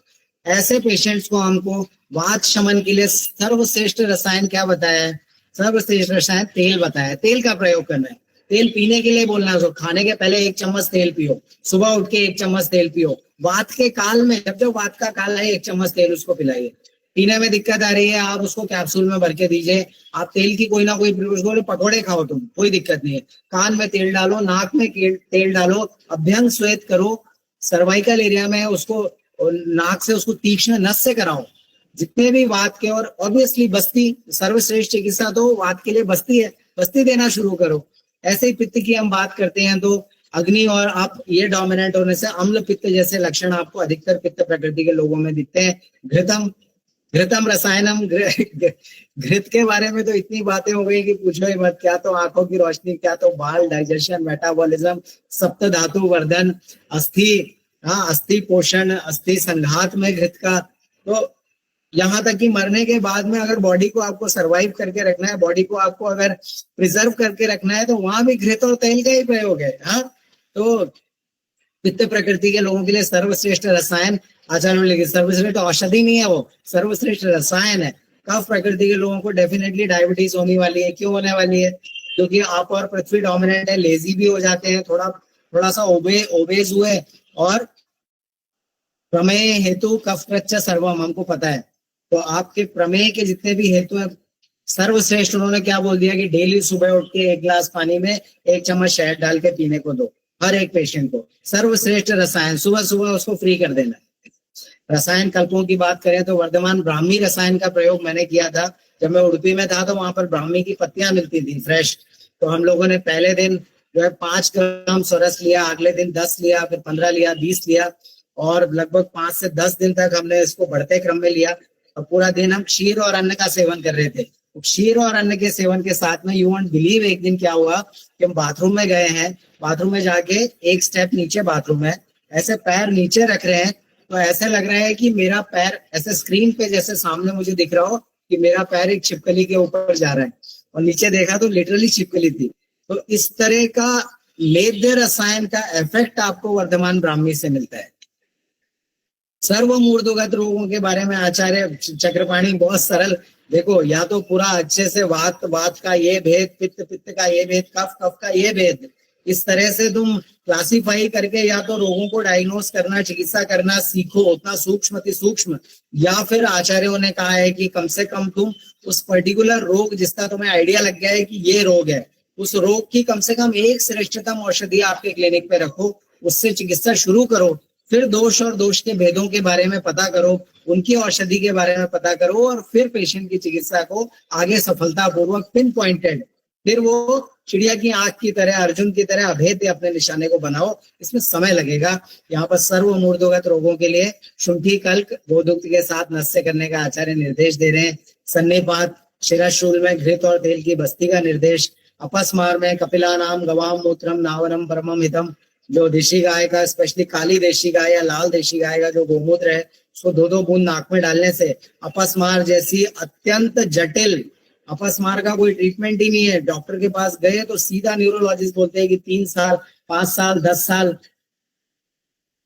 ऐसे पेशेंट्स को हमको वात शमन के लिए सर्वश्रेष्ठ रसायन क्या बताया है? सर्वश्रेष्ठ रसायन तेल बताया है। तेल का प्रयोग करना है। तेल पीने के लिए बोलना है उसको, खाने के पहले 1 चम्मच तेल पियो, सुबह उठ के 1 चम्मच तेल पियो, वात के काल में, जब जब वात का काल है 1 चम्मच तेल उसको पिलाइए। पीने में दिक्कत आ रही है, आप उसको कैप्सूल में भर के दीजिए। आप तेल की कोई ना कोई, उसको पकौड़े खाओ तुम, कोई दिक्कत नहीं है। कान में तेल डालो, नाक में तेल डालो, अभ्यंग श्वेत करो, सर्वाइकल एरिया में उसको नाक से उसको तीक्ष्ण नस से कराओ। जितने भी वात के, और ऑब्वियसली बस्ती, सर्वश्रेष्ठ चिकित्सा तो वात के लिए बस्ती है, बस्ती देना शुरू करो। ऐसे ही पित्त की हम बात करते हैं तो अग्नि और आप ये डोमिनेंट होने से अम्ल पित्त जैसे लक्षण आपको अधिकतर पित्त प्रकृति के लोगों में दिखते हैं। घृतम रसायनम, घृत के बारे में तो इतनी बातें हो गई कि पूछो ही मत। क्या तो आंखों की रोशनी, क्या तो बाल, डाइजेशन, मेटाबॉलिज्म, सप्त धातु वर्धन, अस्थि, हाँ, अस्थि पोषण, अस्थि संघात में घृत का। तो यहाँ तक कि मरने के बाद में अगर बॉडी को आपको सरवाइव करके रखना है, बॉडी को आपको अगर प्रिजर्व करके रखना है, तो वहां भी घृत और तेल का ही प्रयोग है। हाँ, तो पित्त प्रकृति के लोगों के लिए सर्वश्रेष्ठ रसायन, आचार्य ने लिखे, सर्वश्रेष्ठ औषधि नहीं है वो, सर्वश्रेष्ठ रसायन है। कफ प्रकृति के लोगों को डेफिनेटली डायबिटीज होने वाली है। क्यों होने वाली है? क्योंकि आप और पृथ्वी डोमिनेंट है, लेजी भी हो जाते हैं, थोड़ा थोड़ा सा ओबेज हुए, और प्रमेय हेतु कफ कृच्च सर्वम हमको पता है। तो आपके प्रमेय के जितने भी हेतु हैं, सर्वश्रेष्ठ उन्होंने क्या बोल दिया कि डेली सुबह उठ के 1 गिलास पानी में 1 चम्मच शहद डाल के पीने को दो हर एक पेशेंट को। सर्वश्रेष्ठ रसायन, सुबह सुबह उसको फ्री कर देना। रसायन कल्पों की बात करें तो वर्धमान ब्राह्मी रसायन का प्रयोग मैंने किया था। जब मैं उडुपी में था तो वहां पर ब्राह्मी की पत्तियां मिलती थी फ्रेश। तो हम लोगों ने पहले दिन जो है 5 ग्राम सरस लिया, अगले दिन 10 लिया, फिर 15 लिया, 20 लिया, और लगभग 5 से 10 दिन तक हमने इसको बढ़ते क्रम में लिया। और पूरा दिन हम क्षीर और अन्न का सेवन कर रहे थे। तो क्षीर और अन्न के सेवन के साथ में यू वोंट बिलीव, एक दिन क्या हुआ कि हम बाथरूम में गए हैं, बाथरूम में जाके एक स्टेप नीचे बाथरूम है, ऐसे पैर नीचे रख रहे हैं तो ऐसे लग रहा है कि मेरा पैर ऐसे स्क्रीन पे जैसे सामने मुझे दिख रहा हो कि मेरा पैर एक छिपकली के ऊपर जा रहा है, और नीचे देखा तो लिटरली छिपकली थी। तो इस तरह का लेद्य रसायन का इफेक्ट आपको वर्धमान ब्राह्मी से मिलता है। सर्वमूर्धगत रोगों के बारे में आचार्य चक्रपाणी बहुत सरल, देखो या तो पूरा अच्छे से वात का ये भेद, पित्त का ये भेद, कफ का ये भेद, इस तरह से तुम क्लासिफाई करके या तो रोगों को डायग्नोस करना, चिकित्सा करना सीखो उतना सूक्ष्म अति सूक्ष्म, या फिर आचार्यों ने कहा है कि कम से कम तुम उस पर्टिकुलर रोग जिसका तुम्हें आइडिया लग गया है कि ये रोग है, उस रोग की कम से कम एक श्रेष्ठतम औषधि आपके क्लिनिक पे रखो, उससे चिकित्सा शुरू करो। फिर दोष और दोष के भेदों के बारे में पता करो, उनकी औषधि के बारे में पता करो, और फिर पेशेंट की चिकित्सा को आगे सफलतापूर्वक पिन पॉइंटेड, फिर वो चिड़िया की आंख की तरह, अर्जुन की तरह अभेद्य अपने निशाने को बनाओ। इसमें समय लगेगा। यहाँ पर सर्वमूर्धगत रोगों के लिए शुंठी कल्क गोदुग्ध के साथ नस्य करने का आचार्य निर्देश दे रहे हैं। सन्निपात शिरशूल में घृत और तेल की बस्ती का निर्देश। अपस्मार में कपिला नाम गवाम मूत्रम नावनम परमम हितम, जो देशी गाय का, स्पेशली काली देशी गाय या लाल देशी गाय का जो गोमूत्र है, उसको 2-2 बूंद नाक में डालने से अपस्मार जैसी अत्यंत जटिल, अपस्मार का कोई ट्रीटमेंट ही नहीं है, डॉक्टर के पास गए तो सीधा न्यूरोलॉजिस्ट बोलते हैं कि 3 साल 5 साल 10 साल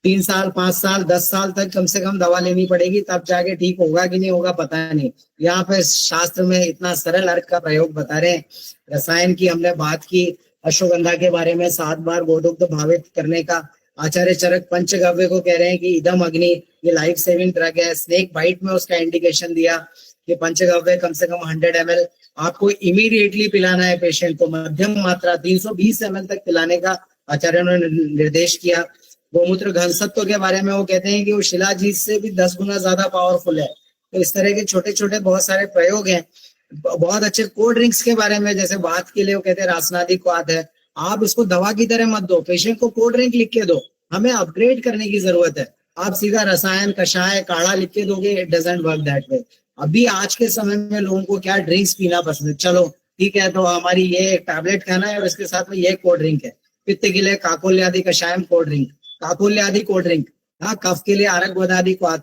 3 साल 5 साल 10 साल तक कम से कम दवा लेनी पड़ेगी, तब जाके ठीक होगा कि नहीं होगा पता नहीं। यहाँ पे शास्त्र में इतना सरल अर्थ का प्रयोग बता रहे हैं। रसायन की हमने बात की, अश्वगंधा के बारे में 7 बार गोदुग्ध भावित करने का। आचार्य चरक पंचगव्य को कह रहे हैं कि इदम अग्नि, ये लाइफ सेविंग ड्रग है। स्नेक बाइट में उसका इंडिकेशन दिया कि पंचगव्य कम से कम 100 ml आपको इमीडिएटली पिलाना है पेशेंट को, मध्यम मात्रा 320 ml तक पिलाने का आचार्य ने निर्देश किया। गोमूत्र घनसत्व के बारे में वो कहते हैं कि वो शिलाजीत से भी 10 गुना ज्यादा पावरफुल है। तो इस तरह के छोटे छोटे बहुत सारे प्रयोग हैं। बहुत अच्छे कोल्ड ड्रिंक्स के बारे में, जैसे बात के लिए वो कहते हैं रासनादी क्वाद है, आप इसको दवा की तरह मत दो, पेशेंट को कोल्ड ड्रिंक लिख के दो, हमें अपग्रेड करने की जरूरत है। आप सीधा रसायन कषाय काढ़ा लिख के दोगे, it doesn't work that way. अभी आज के समय में लोगों को क्या ड्रिंक्स पीना पसंद है, चलो ठीक है तो हमारी ये एक टैबलेट खाना है और इसके साथ में ये कोल्ड ड्रिंक है। पित्त के लिए काकोल्य आदि कषायम कोल्ड ड्रिंक, काकोल्य आदि कोल्ड ड्रिंक, हाँ, कफ के लिए आरक वध आदि क्वाद,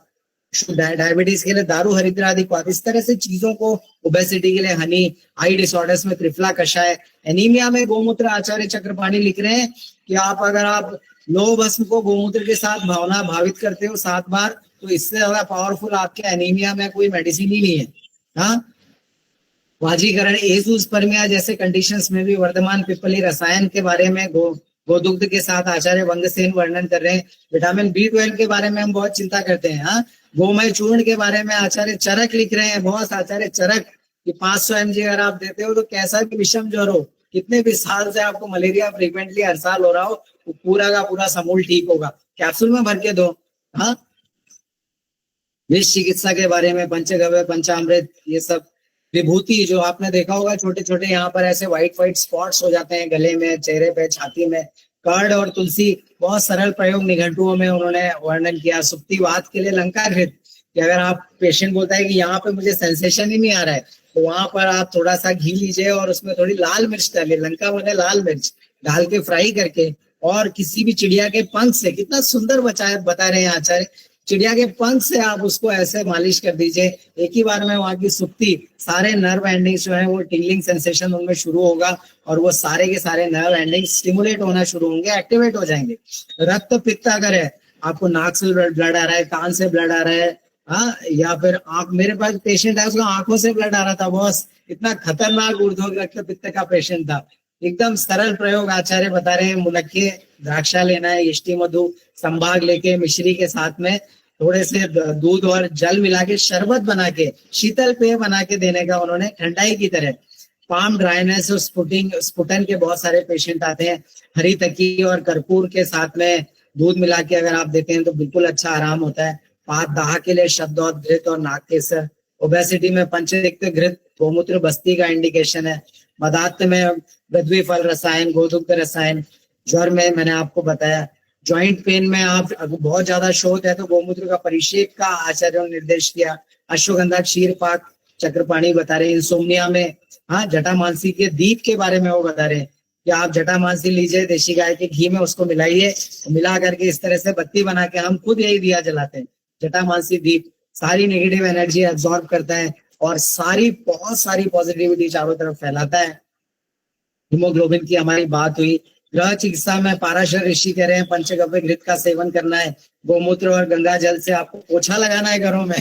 डायबिटीज के लिए दारू हरिद्रा आदि क्वाद, इस तरह से चीजों को, ओबेसिटी के लिए हनी, आई डिसऑर्डर्स में त्रिफला कषाय, एनीमिया में गोमूत्र आचार्य चक्रपाणी लिख रहे हैं कि आप अगर आप लोह भस्म को गोमूत्र के साथ भावना भावित करते हो 7 बार, तो इससे ज्यादा पावरफुल आपके एनीमिया में कोई मेडिसिन ही नहीं है। हाँ, वाजीकरण, एजूस्पर्मिया जैसे कंडीशंस में भी वर्धमान पिप्पली रसायन के बारे में गोदुग्ध के साथ आचार्य वंगसेन वर्णन कर रहे हैं। विटामिन B12 के बारे में हम बहुत चिंता करते हैं। हाँ, गोमय चूर्ण के बारे में आचार्य चरक लिख रहे हैं, बहुत आचार्य चरक कि 500 mg अगर आप देते हो तो कैसा भी विषम ज्वर हो, कितने भी साल से आपको मलेरिया फ्रीक्वेंटली हर साल हो रहा हो, वो पूरा का पूरा समूल ठीक होगा, कैप्सूल में भर के दो। हाँ, विष चिकित्सा के बारे में पंचगव्य पंचामृत, ये सब विभूति जो आपने देखा होगा, छोटे छोटे यहाँ पर ऐसे व्हाइट स्पॉट्स हो जाते हैं गले में, चेहरे पे, छाती में, कर्ड और तुलसी, बहुत सरल प्रयोग निघंटुओं में उन्होंने वर्णन किया। सुप्तिवात के लिए लंका घृत, कि अगर आप पेशेंट बोलता है कि यहाँ पे मुझे सेंसेशन ही नहीं आ रहा है, तो वहां पर आप थोड़ा सा घी लीजिए और उसमें थोड़ी लाल मिर्च डालिए, लंका मैंने लाल मिर्च डाल के फ्राई करके, और किसी भी चिड़िया के पंख से, कितना सुंदर बता रहे हैं आचार्य, चिड़िया के पंख से आप उसको ऐसे मालिश कर दीजिए, एक ही बार में वहां की सुप्ति, सारे नर्व एंडिंग्स जो है वो टिंगलिंग सेंसेशन उनमें शुरू होगा और वो सारे के सारे नर्व एंडिंग स्टिमुलेट होना शुरू होंगे, एक्टिवेट हो जाएंगे। रक्त पित्त अगर है, आपको नाक से ब्लड आ रहा है, कान से ब्लड आ रहा है, हाँ, या फिर आंख, मेरे पास पेशेंट है उसका आंखों से ब्लड आ रहा था बॉस, इतना खतरनाक ऊर्ध्व रक्तपित्त का पेशेंट था। एकदम सरल प्रयोग आचार्य बता रहे हैं, मुनक्के द्राक्षा लेना है, यष्टि मधु संभाग लेके मिश्री के साथ में थोड़े से दूध और जल मिला के शरबत बना के शीतल पेय बना के देने का उन्होंने, ठंडाई की तरह। पाम ड्राइनेस और स्पुटन के बहुत सारे पेशेंट आते हैं, हरी तकी और कर्पूर के साथ में दूध मिला के अगर आप देते हैं तो बिल्कुल अच्छा आराम होता है। पात दाह के लिए शब्दोद्धृत और नाग केसर। ओबेसिटी में पंचतिक्त घृत गोमूत्र बस्ती का इंडिकेशन है। मदात्त में गद्वी फल रसायन, गोदुग्ध रसायन। ज्वर में मैंने आपको बताया। जॉइंट पेन में आप बहुत ज्यादा शोथ है तो गोमूत्र का परिषेक का आचार्यों ने निर्देश किया। अश्वगंधा क्षीर पाक चक्रपाणी बता रहे हैं। इंसोम्निया में हाँ, जटामांसी के दीप के बारे में वो बता रहे हैं कि आप जटामांसी लीजिए, देशी गाय के घी में उसको मिलाइए, मिला करके इस तरह से बत्ती बना के, हम खुद यही दिया जलाते हैं। जटामांसी दीप सारी नेगेटिव एनर्जी एब्जॉर्ब करता है और बहुत सारी पॉजिटिविटी चारों तरफ फैलाता है। हीमोग्लोबिन की हमारी बात हुई। ग्रह चिकित्सा में पाराशर ऋषि कह रहे हैं पंचगव्य घृत का सेवन करना है। गोमूत्र और गंगा जल से आपको पोछा लगाना है घरों में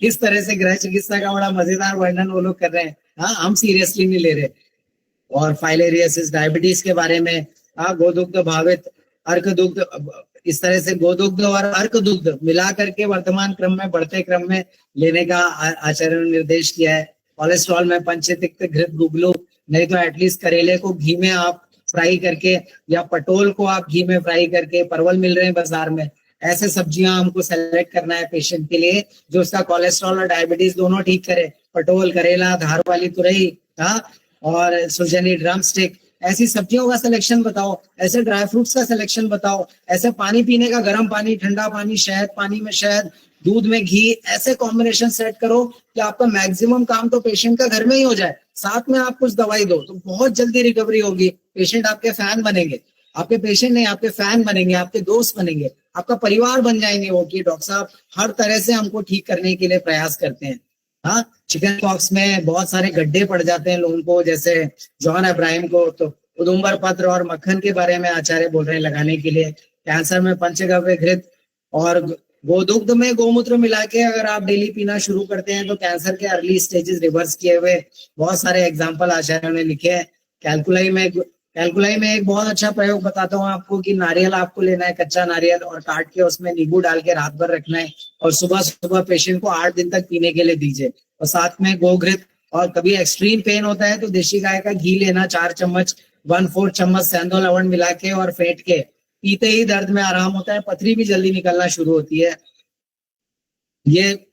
इस तरह से ग्रह चिकित्सा का बड़ा मजेदार वर्णन वो लोग कर रहे हैं। हाँ, हम सीरियसली नहीं ले रहे। और फाइलेरियसिस, डायबिटीज के बारे में, हाँ, गोदुग्ध भावित अर्क दुग्ध, इस तरह से गोदुग्ध और अर्क दुग्ध मिला करके वर्तमान क्रम में, बढ़ते क्रम में लेने का आचार्य ने निर्देश किया है। कोलेस्ट्रॉल में पंचतिक्त घृत गुगलू, नहीं तो एटलीस्ट करेले को घी में आप फ्राई करके, या पटोल को आप घी में फ्राई करके, परवल मिल रहे हैं बाजार में, ऐसे सब्जियां हमको सेलेक्ट करना है पेशेंट के लिए जो उसका कोलेस्ट्रॉल और डायबिटीज दोनों ठीक करे। पटोल, करेला, धार वाली तुरई, हाँ, और सुरजनी, ड्रम स्टिक, ऐसी सब्जियों का सिलेक्शन बताओ, ऐसे ड्राई फ्रूट्स का सिलेक्शन बताओ, ऐसे पानी पीने का, गर्म पानी, ठंडा पानी, शहद पानी में शहद, दूध में घी, ऐसे कॉम्बिनेशन सेट करो कि आपका मैक्सिमम काम तो पेशेंट का घर में ही हो जाए, साथ में आप कुछ दवाई दो तो बहुत जल्दी रिकवरी होगी। पेशेंट आपके फैन बनेंगे, आपके पेशेंट नहीं, आपके फैन बनेंगे, आपके दोस्त बनेंगे, आपका परिवार बन जाएंगे वो कि डॉक्टर साहब हर तरह से हमको ठीक करने के लिए प्रयास करते हैं। हाँ, चिकन पॉक्स में बहुत सारे गड्ढे पड़ जाते हैं लोगों को, जैसे जॉन अब्राहिम को, तो उदुम्बर पत्र और मक्खन के बारे में आचार्य बोल रहे हैं लगाने के लिए। कैंसर में पंचगव्य घृत और गोदुग्ध में गोमूत्र मिला के अगर आप डेली पीना शुरू करते हैं तो कैंसर के अर्ली स्टेजेस रिवर्स किए हुए बहुत सारे एग्जाम्पल आचार्यों ने लिखे हैं। कैलकुलाई में एक बहुत अच्छा प्रयोग बताता हूँ आपको कि नारियल आपको लेना है, कच्चा नारियल, और काट के उसमें नींबू डाल के रात भर रखना है और सुबह सुबह पेशेंट को 8 दिन तक पीने के लिए दीजिए। और साथ में गोघृत, और कभी एक्सट्रीम पेन होता है तो देशी गाय का घी लेना 4 चम्मच, 1/4 चम्मच सेंधो लवण मिला के और फेंट के पीते ही दर्द में आराम होता है, पथरी भी जल्दी निकलना शुरू होती है। ये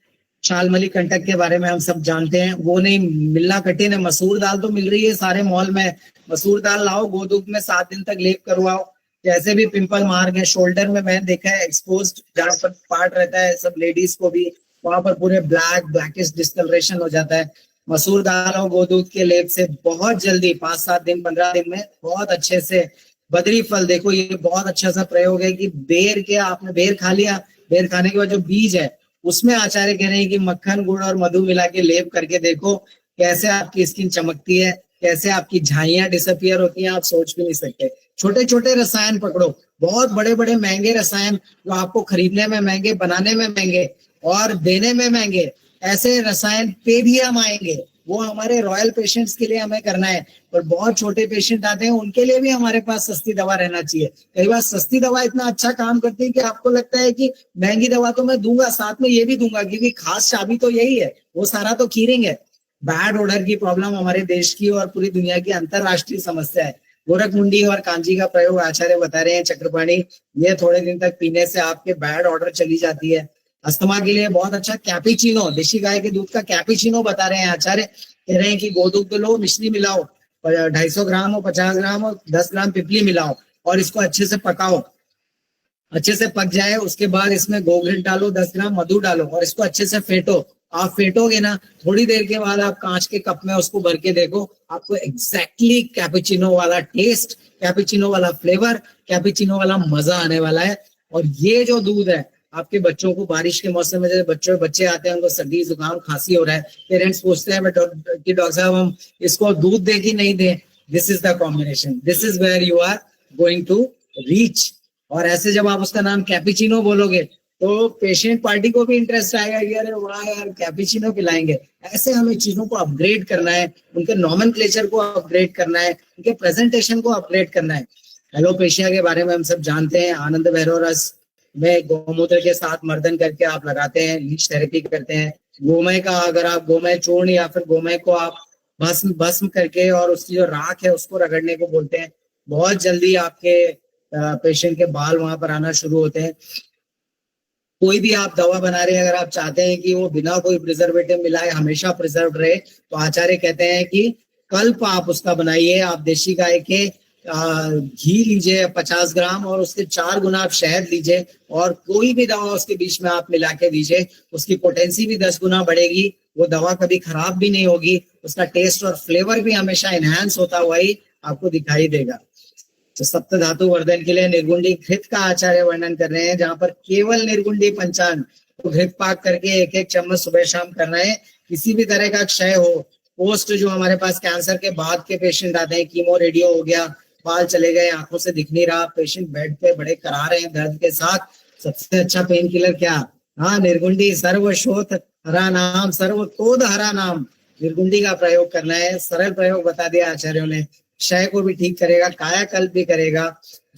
शालमली कंटक के बारे में हम सब जानते हैं, वो नहीं मिलना कठिन है। मसूर दाल तो मिल रही है सारे मॉल में, मसूर दाल लाओ, गोदुग्ध में 7 दिन तक लेप करवाओ। जैसे भी पिंपल मार्क है शोल्डर में, मैंने देखा है एक्सपोज्ड जहाँ पर पार्ट रहता है, सब लेडीज को भी वहां पर पूरे ब्लैकिश डिस्कलरेशन हो जाता है। मसूर दाल और गोदूध के लेप से बहुत जल्दी 5-7 दिन 15 दिन में बहुत अच्छे से बदरी फल, देखो ये बहुत अच्छा सा प्रयोग है कि बेर के, आपने बेर खा लिया, बेर खाने के बाद जो बीज है उसमें आचार्य कह रहे हैं कि मक्खन, गुड़ और मधु मिला के लेप करके देखो कैसे आपकी स्किन चमकती है, कैसे आपकी झाइयां डिसअपियर होती हैं, आप सोच भी नहीं सकते। छोटे छोटे रसायन पकड़ो, बहुत बड़े बड़े महंगे रसायन जो आपको खरीदने में महंगे, बनाने में महंगे और देने में महंगे, ऐसे रसायन पे भी हम आएंगे। वो हमारे रॉयल पेशेंट्स के लिए हमें करना है, और बहुत छोटे पेशेंट आते हैं उनके लिए भी हमारे पास सस्ती दवा रहना चाहिए। कई बार सस्ती दवा इतना अच्छा काम करती है कि आपको लगता है कि महंगी दवा तो मैं दूंगा, साथ में ये भी दूंगा, क्योंकि खास चाबी तो यही है, वो सारा तो कीरिंग है। बैड ओडर की प्रॉब्लम हमारे देश की और पूरी दुनिया की अंतरराष्ट्रीय समस्या है। गोरखमुंडी और कांजी का प्रयोग आचार्य बता रहे हैं, चक्रपाणी, ये थोड़े दिन तक पीने से आपके बैड ऑर्डर चली जाती है। अस्थमा के लिए बहुत अच्छा कैपिचिनो, देशी गाय के दूध का कैपिचिनो बता रहे हैं आचार्य, कह रहे हैं कि गोदूध लो, मिश्री मिलाओ, 250 ग्राम और 50 ग्राम और 10 ग्राम पिपली मिलाओ और इसको अच्छे से पकाओ। अच्छे से पक जाए उसके बाद इसमें गोघृत डालो, 10 ग्राम मधु डालो और इसको अच्छे से फेंटो। आप फेंटोगे ना, थोड़ी देर के बाद आप कांच के कप में उसको भर के देखो, आपको एग्जैक्टली कैपुचिनो वाला टेस्ट, कैपुचिनो वाला फ्लेवर, कैपुचिनो वाला मजा आने वाला है। और ये जो दूध है, आपके बच्चों को बारिश के मौसम में जैसे बच्चे आते हैं, उनको सर्दी जुकाम खांसी हो रहा है, पेरेंट्स पूछते हैं कि डॉक्टर साहब हम इसको दूध दे कि नहीं दे, this is the combination, this is where you are going to reach. और ऐसे जब आप उसका नाम कैपुचिनो बोलोगे तो पेशेंट पार्टी को भी इंटरेस्ट आएगा कि अरे वाह यार कैपुचिनो पिलाएंगे। ऐसे हमें चीजों को अपग्रेड करना है, उनके नॉमेनक्लेचर को अपग्रेड करना है, उनके प्रेजेंटेशन को अपग्रेड करना है। एलोपेशिया के बारे में हम सब जानते हैं, आनंद भैरव रस में गौमूत्र के साथ मर्दन करके आप लगाते हैं, लीच थेरेपी करते हैं। गोमय का अगर आप गोमय चूर्ण या फिर गोमय को आप भस्म भस्म करके और उसकी जो राख है उसको रगड़ने को बोलते हैं, बहुत जल्दी आपके पेशेंट के बाल वहां पर आना शुरू होते हैं। कोई भी आप दवा बना रहे हैं, अगर आप चाहते हैं कि वो बिना कोई प्रिजर्वेटिव मिलाए हमेशा प्रिजर्व रहे, तो आचार्य कहते हैं कि कल्प आप उसका बनाइए। आप देशी गाय के घी लीजिए 50 ग्राम और उसके 4 गुना आप शहद लीजिए और कोई भी दवा उसके बीच में आप मिला के दीजिए, उसकी पोटेंसी भी 10 गुना बढ़ेगी, वो दवा कभी खराब भी नहीं होगी, उसका टेस्ट और फ्लेवर भी हमेशा एनहांस होता हुआ ही आपको दिखाई देगा। तो सप्त धातु वर्धन के लिए निर्गुंडी घृत का आचार्य वर्णन कर रहे हैं, जहां पर केवल निर्गुंडी पंचांग तो घृत पाक करके 1-1 चम्मच सुबह शाम करना है। किसी भी तरह का क्षय हो, पोस्ट जो हमारे पास कैंसर के बाद के पेशेंट आते हैं, कीमो रेडियो हो गया, बाल चले गए, आंखों से दिख नहीं रहा, पेशेंट बेड पे बड़े करा रहे हैं दर्द के साथ, सबसे अच्छा पेन किलर क्या? हाँ, निर्गुंडी। सर्वशोथ हरा नाम, सर्वतोद हरा नाम, निर्गुंडी का प्रयोग करना है। सरल प्रयोग बता दिया आचार्यों ने, क्षय को भी ठीक करेगा, कायाकल्प भी करेगा।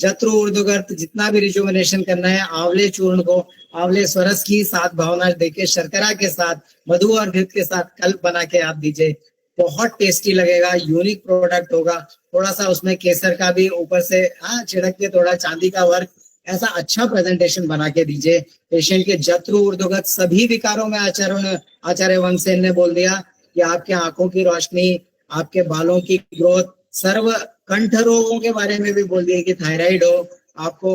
जत्रु ऊर्ध्वगर्त जितना भी रिजुविनेशन करना है, आंवले चूर्ण को आंवले स्वरस की साथ भावना देके शर्करा के साथ मधु और घृत के साथ कल्प बना के आप दीजिए, बहुत टेस्टी लगेगा, यूनिक प्रोडक्ट होगा। थोड़ा सा उसमें केसर का भी ऊपर से छिड़क के थोड़ा चांदी का वर्क, ऐसा अच्छा प्रेजेंटेशन बना के दीजिए। पेशेंट के जत्रु ऊर्ध्वगत सभी विकारों में आचार्य वंशसेन ने बोल दिया कि आपके आंखों की रोशनी, आपके बालों की ग्रोथ, सर्व कंठ रोगों के बारे में भी बोल दिया कि थायराइड हो, आपको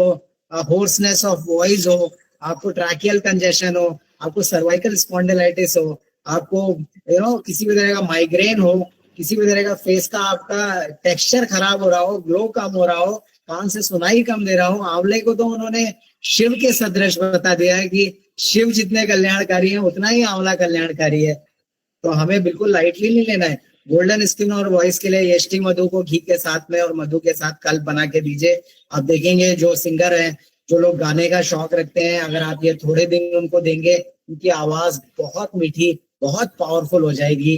होर्सनेस ऑफ वॉइस हो, आपको ट्रैकियल कंजेशन हो, आपको सर्वाइकल स्पॉन्डिलाइटिस हो, आपको किसी भी तरह का माइग्रेन हो, किसी भी तरह का फेस का आपका टेक्सचर खराब हो रहा हो, ग्लो कम हो रहा हो, कान से सुनाई कम दे रहा हो, आंवले को तो उन्होंने शिव के सदृश बता दिया है कि शिव जितने कल्याणकारी है उतना ही आंवला कल्याणकारी है। तो हमें बिल्कुल लाइटली नहीं लेना है। गोल्डन स्किन और वॉइस के लिए यष्टि मधु को घी के साथ में और मधु के साथ कल्प बना के दीजिए। आप देखेंगे जो सिंगर हैं, जो लोग गाने का शौक रखते हैं, अगर आप ये थोड़े दिन उनको देंगे, उनकी आवाज बहुत मीठी, बहुत पावरफुल हो जाएगी।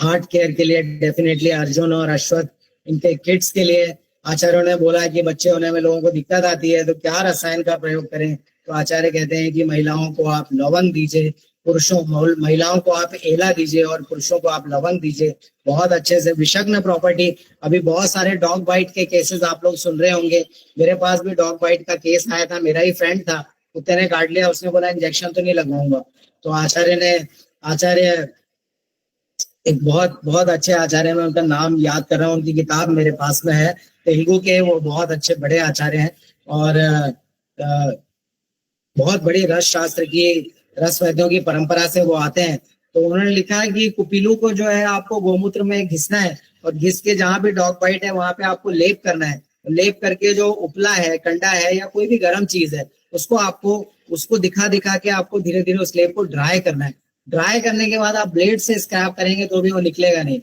हार्ट केयर के लिए डेफिनेटली अर्जुन और अश्वत्थ, इनके किड्स के लिए आचार्यों ने बोला कि बच्चे होने में लोगों को दिक्कत आती है तो क्या रसायन का प्रयोग करें, तो आचार्य कहते हैं कि महिलाओं को आप लवंग दीजिए, महिलाओं को आप एला दीजिए और पुरुषों को आप लवंग दीजिए, बहुत अच्छे से। विषग्न प्रॉपर्टी, अभी बहुत सारे डॉग बाइट के केसेस आप लोग सुन रहे होंगे, मेरे पास भी डॉग बाइट का केस आया था, मेरा ही फ्रेंड था, कुत्ते ने काट लिया, उसने बोला इंजेक्शन तो नहीं लगवाऊंगा। तो आचार्य एक बहुत बहुत अच्छे आचार्य, मैं उनका नाम याद कर रहा हूँ, उनकी किताब मेरे पास में है, तेलुगु के, वो बहुत अच्छे बड़े आचार्य हैं और बहुत बड़ी रस शास्त्र की, रस वैद्यों की परंपरा से वो आते हैं। तो उन्होंने लिखा है कि कुपीलू को जो है आपको गोमूत्र में घिसना है और घिस के जहाँ भी डॉग बाइट है वहां पे आपको लेप करना है। लेप करके जो उपला है, कंडा है या कोई भी गर्म चीज है, उसको दिखा के आपको धीरे धीरे उस लेप को ड्राई करना है। ड्राई करने के बाद आप ब्लेड से स्क्रैप करेंगे तो भी वो निकलेगा नहीं,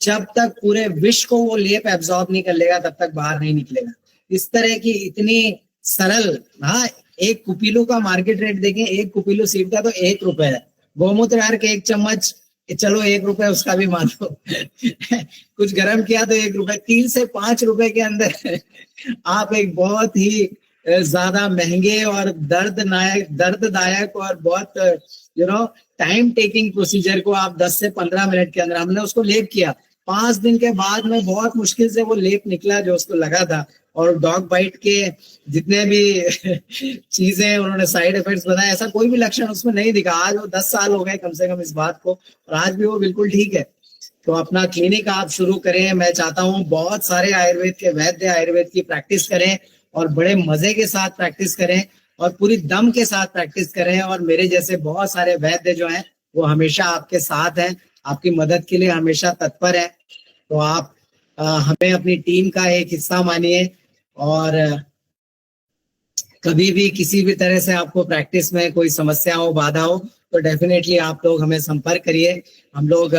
जब तक पूरे विष को वो लेप एब्जॉर्ब नहीं कर लेगा तब तक बाहर नहीं निकलेगा। इस तरह की इतनी सरल, हाँ, एक कुपीलू का मार्केट रेट देखें, एक कुपीलू सीड का तो 1 रुपए है। गोमूत्र यार के 1 चम्मच, चलो 1 रुपए उसका भी मान लो कुछ गर्म किया तो 1 रुपए, 3 से 5 रुपए के अंदर आप एक बहुत ही ज्यादा महंगे और दर्ददायक और बहुत टाइम टेकिंग प्रोसीजर को आप 10 से 15 मिनट के अंदर, हमने उसको लेप किया, 5 दिन के बाद में बहुत मुश्किल से वो लेप निकला जो उसको लगा था। और डॉग बाइट के जितने भी चीजें उन्होंने साइड इफेक्ट्स बताए, ऐसा कोई भी लक्षण उसमें नहीं दिखा। आज वो 10 साल हो गए कम से कम इस बात को और आज भी वो बिल्कुल ठीक है। तो अपना क्लिनिक आप शुरू करें, मैं चाहता हूँ बहुत सारे आयुर्वेद के वैद्य आयुर्वेद की प्रैक्टिस करें और बड़े मजे के साथ प्रैक्टिस करें और पूरी दम के साथ प्रैक्टिस करें। और मेरे जैसे बहुत सारे वैद्य जो हैं वो हमेशा आपके साथ हैं, आपकी मदद के लिए हमेशा तत्पर है। तो आप हमें अपनी टीम का एक हिस्सा मानिए और कभी भी किसी भी तरह से आपको प्रैक्टिस में कोई समस्या हो, बाधा हो, तो डेफिनेटली आप लोग हमें संपर्क करिए। हम लोग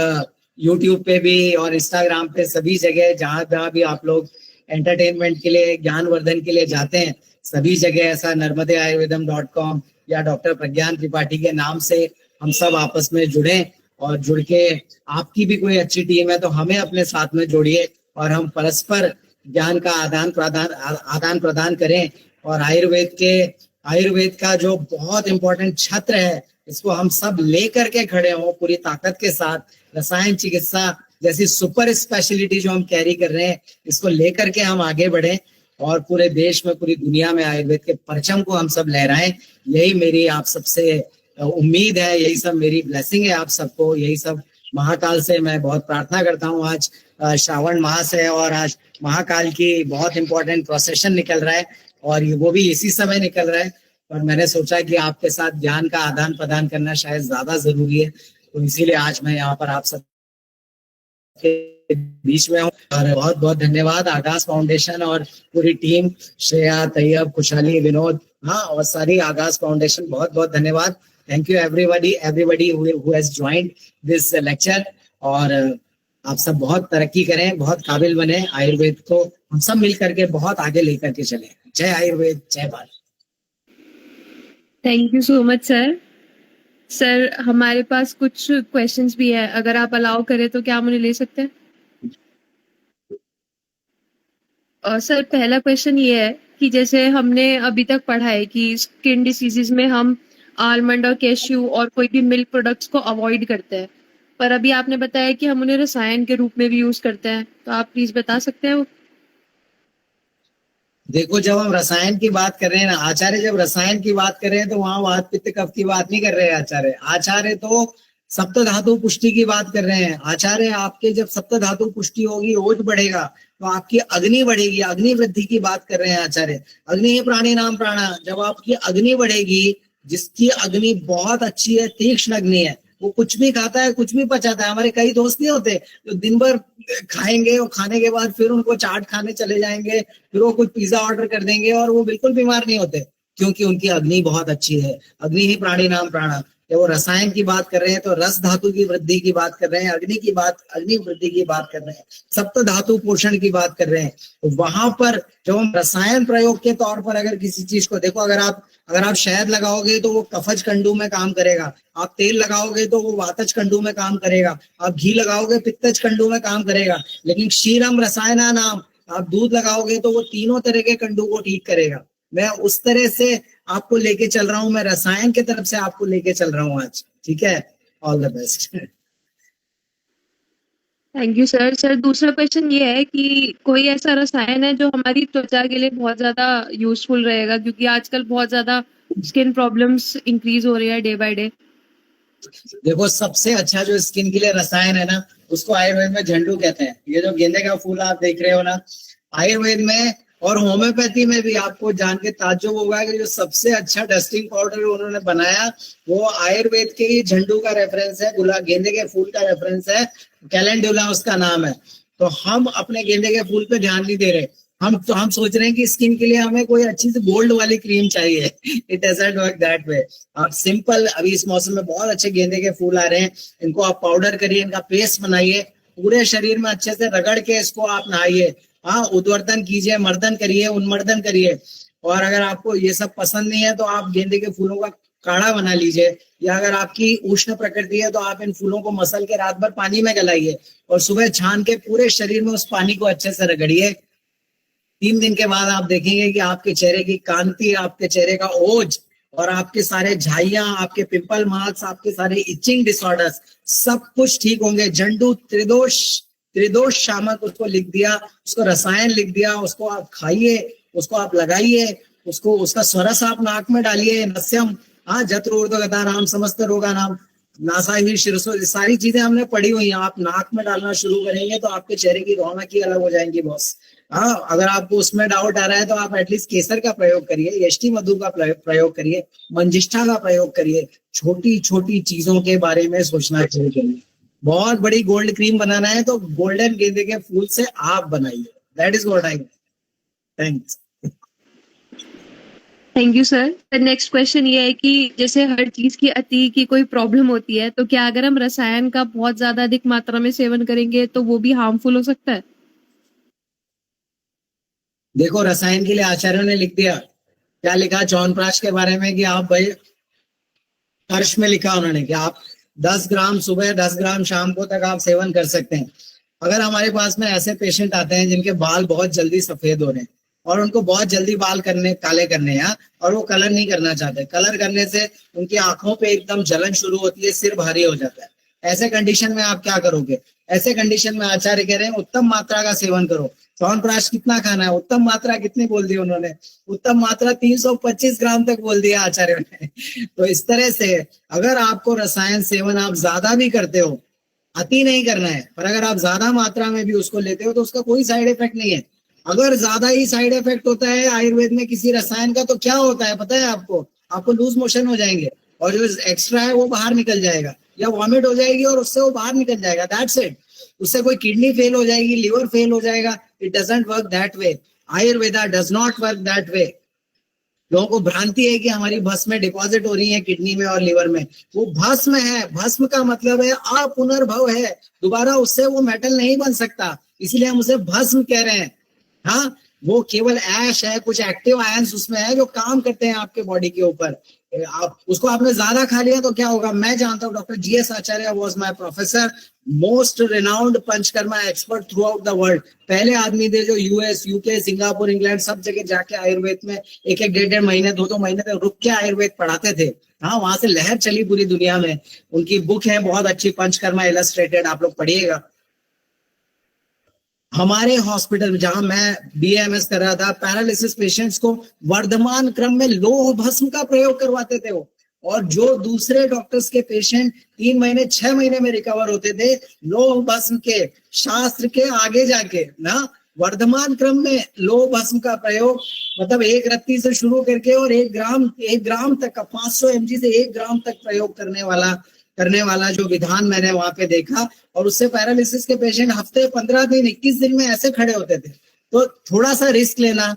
यूट्यूब पे भी और इंस्टाग्राम पे सभी जगह जहां भी आप लोग एंटरटेनमेंट के लिए, ज्ञानवर्धन के लिए जाते हैं, सभी जगह ऐसा narmadeayurvedam.com या डॉक्टर प्रज्ञान त्रिपाठी के नाम से हम सब आपस में जुड़े, और जुड़ के आपकी भी कोई अच्छी टीम है तो हमें अपने साथ में जोड़िए और हम परस्पर ज्ञान का आदान प्रदान करें। और आयुर्वेद का जो बहुत इंपॉर्टेंट छत्र है, इसको हम सब लेकर के खड़े हों पूरी ताकत के साथ। रसायन चिकित्सा जैसी सुपर स्पेशलिटी जो हम कैरी कर रहे हैं, इसको लेकर के हम आगे बढ़े और पूरे देश में, पूरी दुनिया में आयुर्वेद के परचम को हम सब लहराएं। यही मेरी आप सबसे उम्मीद है, यही सब मेरी ब्लेसिंग है आप सबको, यही सब महाकाल से मैं बहुत प्रार्थना करता हूँ। आज श्रावण मास है और आज महाकाल की बहुत इंपॉर्टेंट प्रोसेशन निकल रहा है और वो भी इसी समय निकल रहा है, और मैंने सोचा कि आपके साथ ज्ञान का आदान प्रदान करना शायद ज्यादा जरूरी है, तो इसीलिए आज मैं यहाँ पर आप सब के बीच में हूँ। और बहुत बहुत धन्यवाद आगाज फाउंडेशन और पूरी टीम, श्रेया, तैयब, खुशहाली, विनोद, हाँ, और सारी आगाज फाउंडेशन, बहुत बहुत धन्यवाद। Thank you everybody who has joined this lecture. और आप सब बहुत तरक्की करें, बहुत काबिल बने, आयुर्वेद को हम सब मिल करके बहुत आगे लेकर के चले। जय आयुर्वेद, जय Bharat. Thank you so much sir. Sir, हमारे पास कुछ क्वेश्चंस भी है, अगर आप अलाउ करें तो क्या हम उन्हें ले सकते हैं? और सर, पहला क्वेश्चन ये है कि जैसे हमने अभी तक पढ़ा है कि स्किन डिसीजेस में हम आलमंड और कैश्यू और कोई भी मिल्क प्रोडक्ट्स को अवॉइड करते हैं, पर अभी आपने बताया कि हम उन्हें रसायन के रूप में भी यूज करते हैं, तो आप प्लीज बता सकते हैं वो? देखो, जब हम रसायन की बात कर रहे हैं ना आचार्य, जब रसायन की बात कर रहे हैं तो वहां वात पित्त कफ की बात नहीं कर रहे हैं आचार्य तो सप्त धातु पुष्टि की बात कर रहे हैं आचार्य। आपके जब सप्त धातु पुष्टि होगी, ओज बढ़ेगा, तो आपकी अग्नि बढ़ेगी, अग्नि वृद्धि की बात कर रहे हैं आचार्य। अग्नि ही प्राणी नाम प्राणा, जब आपकी अग्नि बढ़ेगी, जिसकी अग्नि बहुत अच्छी है, तीक्ष्ण अग्नि है, वो कुछ भी खाता है, कुछ भी पचाता है। हमारे कई दोस्त नहीं होते जो दिन भर खाएंगे और खाने के बाद फिर उनको चाट खाने चले जाएंगे, फिर वो कुछ पिज्जा ऑर्डर कर देंगे और वो बिल्कुल बीमार नहीं होते, क्योंकि उनकी अग्नि बहुत अच्छी है। अग्नि ही प्राणी नाम प्राणा। जब वो रसायन की बात कर रहे हैं तो रस धातु की वृद्धि की बात कर रहे हैं, अग्नि वृद्धि की बात कर रहे हैं, सप्त धातु पोषण की बात कर रहे हैं। तो वहां पर जब हम रसायन प्रयोग के तौर पर अगर किसी चीज को देखो, अगर आप शहद लगाओगे तो वो कफज कंडू में काम करेगा, आप तेल लगाओगे तो वो वातज कंडू में काम करेगा, आप घी लगाओगे पित्तज कंडू में काम करेगा। लेकिन क्षीरम रसायना नाम, आप दूध लगाओगे तो वो तीनों तरह के कंडू को ठीक करेगा। मैं उस तरह से आपको लेके चल रहा हूं, मैं रसायन की तरफ से आपको लेके चल रहा हूं आज, ठीक है। All the best. Thank you sir. Sir, दूसरा क्वेश्चन ये है कि कोई ऐसा रसायन है जो हमारी त्वचा के लिए बहुत ज्यादा यूजफुल रहेगा, क्योंकि आजकल बहुत ज्यादा स्किन प्रॉब्लम्स इंक्रीज हो रही है डे बाय डे। देखो, सबसे अच्छा जो स्किन के लिए रसायन है ना, उसको आयुर्वेद में झंडू कहते हैं। ये जो गेंदे का फूल आप देख रहे हो ना, आयुर्वेद में और होम्योपैथी में भी आपको जान के ताज्जुब होगा कि जो सबसे अच्छा डस्टिंग पाउडर उन्होंने बनाया वो आयुर्वेद के ही झंडू का रेफरेंस है, गुलाब गेंदे के फूल का रेफरेंस है, कैलेंडुला उसका नाम है। तो हम अपने गेंदे के फूल पे ध्यान नहीं दे रहे, हम सोच रहे हैं कि स्किन के लिए हमें कोई अच्छी सी गोल्ड वाली क्रीम चाहिए। It doesn't work that way. आप सिंपल, अभी इस मौसम में बहुत अच्छे गेंदे के फूल आ रहे हैं, इनको आप पाउडर करिए, इनका पेस्ट बनाइए, पूरे शरीर में अच्छे से रगड़ के इसको आप नहाइए। हाँ, उद्वर्तन कीजिए, मर्दन करिए, उन्मर्दन करिए। और अगर आपको ये सब पसंद नहीं है तो आप गेंदे के फूलों का काढ़ा बना लीजिए, या अगर आपकी उष्ण प्रकृति है तो आप इन फूलों को मसल के रात भर पानी में गलाइए और सुबह छान के पूरे शरीर में उस पानी को अच्छे से रगड़िए। 3 दिन के बाद आप देखेंगे कि आपके चेहरे की कांति, आपके चेहरे का ओज और आपके सारे झाइयां, आपके पिंपल मार्क्स, आपके सारे इचिंग डिसऑर्डर्स सब कुछ ठीक होंगे। झंडू त्रिदोष शामक उसको लिख दिया, उसको रसायन लिख दिया, उसको आप खाइए, उसको आप लगाइए, उसका स्वरस आप नाक में डालिए। नस्यम, हाँ, जत्रोर्ध्वगता नाम समस्त रोगा नाम नासा ही शिरसो, सारी चीजें हमने पढ़ी हुई हैं। आप नाक में डालना शुरू करेंगे तो आपके चेहरे की रौनक ही अलग हो जाएंगी बॉस। हाँ, अगर आपको उसमें डाउट आ रहा है तो आप एटलीस्ट केसर का प्रयोग करिए, यष्टि मधु का प्रयोग करिए, मंजिष्ठा का प्रयोग करिए। छोटी छोटी चीजों के बारे में सोचना शुरू करिए। बहुत बड़ी गोल्ड क्रीम बनाना है तो गोल्डन गेंदे के फूल से आप बनाइए। That is what I. Thanks. Thank you sir. Next question ये है कि जैसे हर चीज की अति की कोई प्रॉब्लम होती है, तो क्या अगर हम रसायन का बहुत ज्यादा अधिक मात्रा में सेवन करेंगे तो वो भी हार्मफुल हो सकता है? देखो रसायन के लिए आचार्यों ने लिख दिया, क्या लिखा च्यवनप्राश के बारे में कि आप भाई हर्ष में लिखा उन्होंने कि आप 10 ग्राम सुबह 10 ग्राम शाम को तक आप सेवन कर सकते हैं। अगर हमारे पास में ऐसे पेशेंट आते हैं जिनके बाल बहुत जल्दी सफेद हो रहे हैं और उनको बहुत जल्दी बाल करने काले करने हैं और वो कलर नहीं करना चाहते, कलर करने से उनकी आंखों पे एकदम जलन शुरू होती है, सिर भारी हो जाता है, ऐसे कंडीशन में आप क्या करोगे? ऐसे कंडीशन में आचार्य कह रहे हैं उत्तम मात्रा का सेवन करो। च्यवनप्राश कितना खाना है? उत्तम मात्रा कितनी बोल दी उन्होंने? उत्तम मात्रा 325 ग्राम तक बोल दिया आचार्य ने। तो इस तरह से अगर आपको रसायन सेवन आप ज्यादा भी करते हो, अति नहीं करना है, पर अगर आप ज्यादा मात्रा में भी उसको लेते हो तो उसका कोई साइड इफेक्ट नहीं है। अगर ज्यादा ही साइड इफेक्ट होता है आयुर्वेद में किसी रसायन का तो क्या होता है पता है आपको? आपको लूज मोशन हो जाएंगे और जो एक्स्ट्रा है वो बाहर निकल जाएगा या वॉमिट हो जाएगी और उससे वो बाहर निकल जाएगा, दैट्स इट। उससे कोई किडनी फेल हो जाएगी, लिवर फेल हो जाएगा। It doesn't work that way, Ayurveda does not work that way. लोगों को भ्रांति है कि हमारी भस्म में डिपॉजिट हो रही है किडनी में और लिवर में, वो भस्म है। भस्म का मतलब है अपुनर्भव है, दोबारा उससे वो मेटल नहीं बन सकता, इसलिए हम उसे भस्म कह रहे हैं। हाँ, वो केवल ऐश है, कुछ एक्टिव आयंस उसमें है जो काम करते हैं आपके बॉडी के ऊपर। आप उसको आपने ज्यादा खा लिया तो क्या होगा? मैं जानता हूँ, doctor GS Acharya was my professor, most renowned panchakarma expert through out the world. पहले आदमी थे जो यूएस, यूके, सिंगापुर, इंग्लैंड सब जगह जाके आयुर्वेद में एक एक 1.5 महीने 2 महीने तक रुक के आयुर्वेद पढ़ाते थे। हाँ, वहां से लहर चली पूरी दुनिया में। उनकी बुक है बहुत अच्छी, पंचकर्मा इलस्ट्रेटेड, आप लोग पढ़िएगा। हमारे हॉस्पिटल में जहां मैं बीएमएस कर रहा था, पैरालिसिस पेशेंट्स को वर्धमान क्रम में लोह भस्म का प्रयोग करवाते थे वो, और जो दूसरे डॉक्टर्स के पेशेंट 3 महीने 6 महीने में रिकवर होते थे, लोह भस्म के शास्त्र के आगे जाके ना वर्धमान क्रम में लोह भस्म का प्रयोग, मतलब 1 रत्ती से शुरू करके और 1 ग्राम तक का 500 mg से 1 ग्राम तक प्रयोग करने वाला जो विधान मैंने वहां पे देखा। और उससे पैरालिसिस के पेशेंट हफ्ते 15 दिन 21 दिन में ऐसे खड़े होते थे। तो थोड़ा सा रिस्क लेना,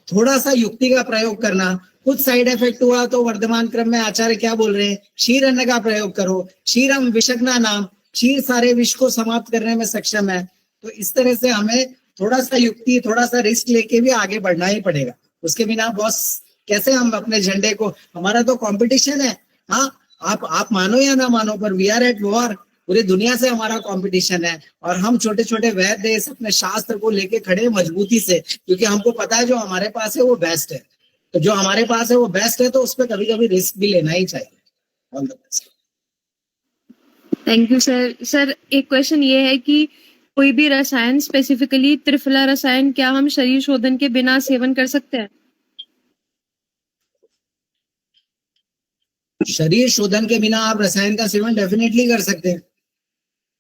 थोड़ा सा युक्ति का प्रयोग करना। कुछ साइड इफेक्ट हुआ तो वर्धमान क्रम में आचार्य क्या बोल रहे हैं? क्षीर अन्न का प्रयोग करो, क्षीरम विषग्ना नाम, क्षीर सारे विष को समाप्त करने में सक्षम है। तो इस तरह से हमें थोड़ा सा युक्ति, थोड़ा सा रिस्क लेके भी आगे बढ़ना ही पड़ेगा। उसके बिना बॉस कैसे हम अपने झंडे को, हमारा तो कंपटीशन है। हाँ, आप मानो या ना मानो, पर वी आर एट वॉर। पूरी दुनिया से हमारा कंपटीशन है और हम छोटे छोटे वैद्य इस अपने शास्त्र को लेके खड़े मजबूती से, क्योंकि हमको पता है जो हमारे पास है वो बेस्ट है। तो जो हमारे पास है वो बेस्ट है, तो उस पर कभी कभी रिस्क भी लेना ही चाहिए। All the best. Thank you sir. Sir एक क्वेश्चन ये है कि कोई भी रसायन, स्पेसिफिकली त्रिफला रसायन, क्या हम शरीर शोधन के बिना सेवन कर सकते हैं? शरीर शोधन के बिना आप रसायन का सेवन डेफिनेटली कर सकते हैं,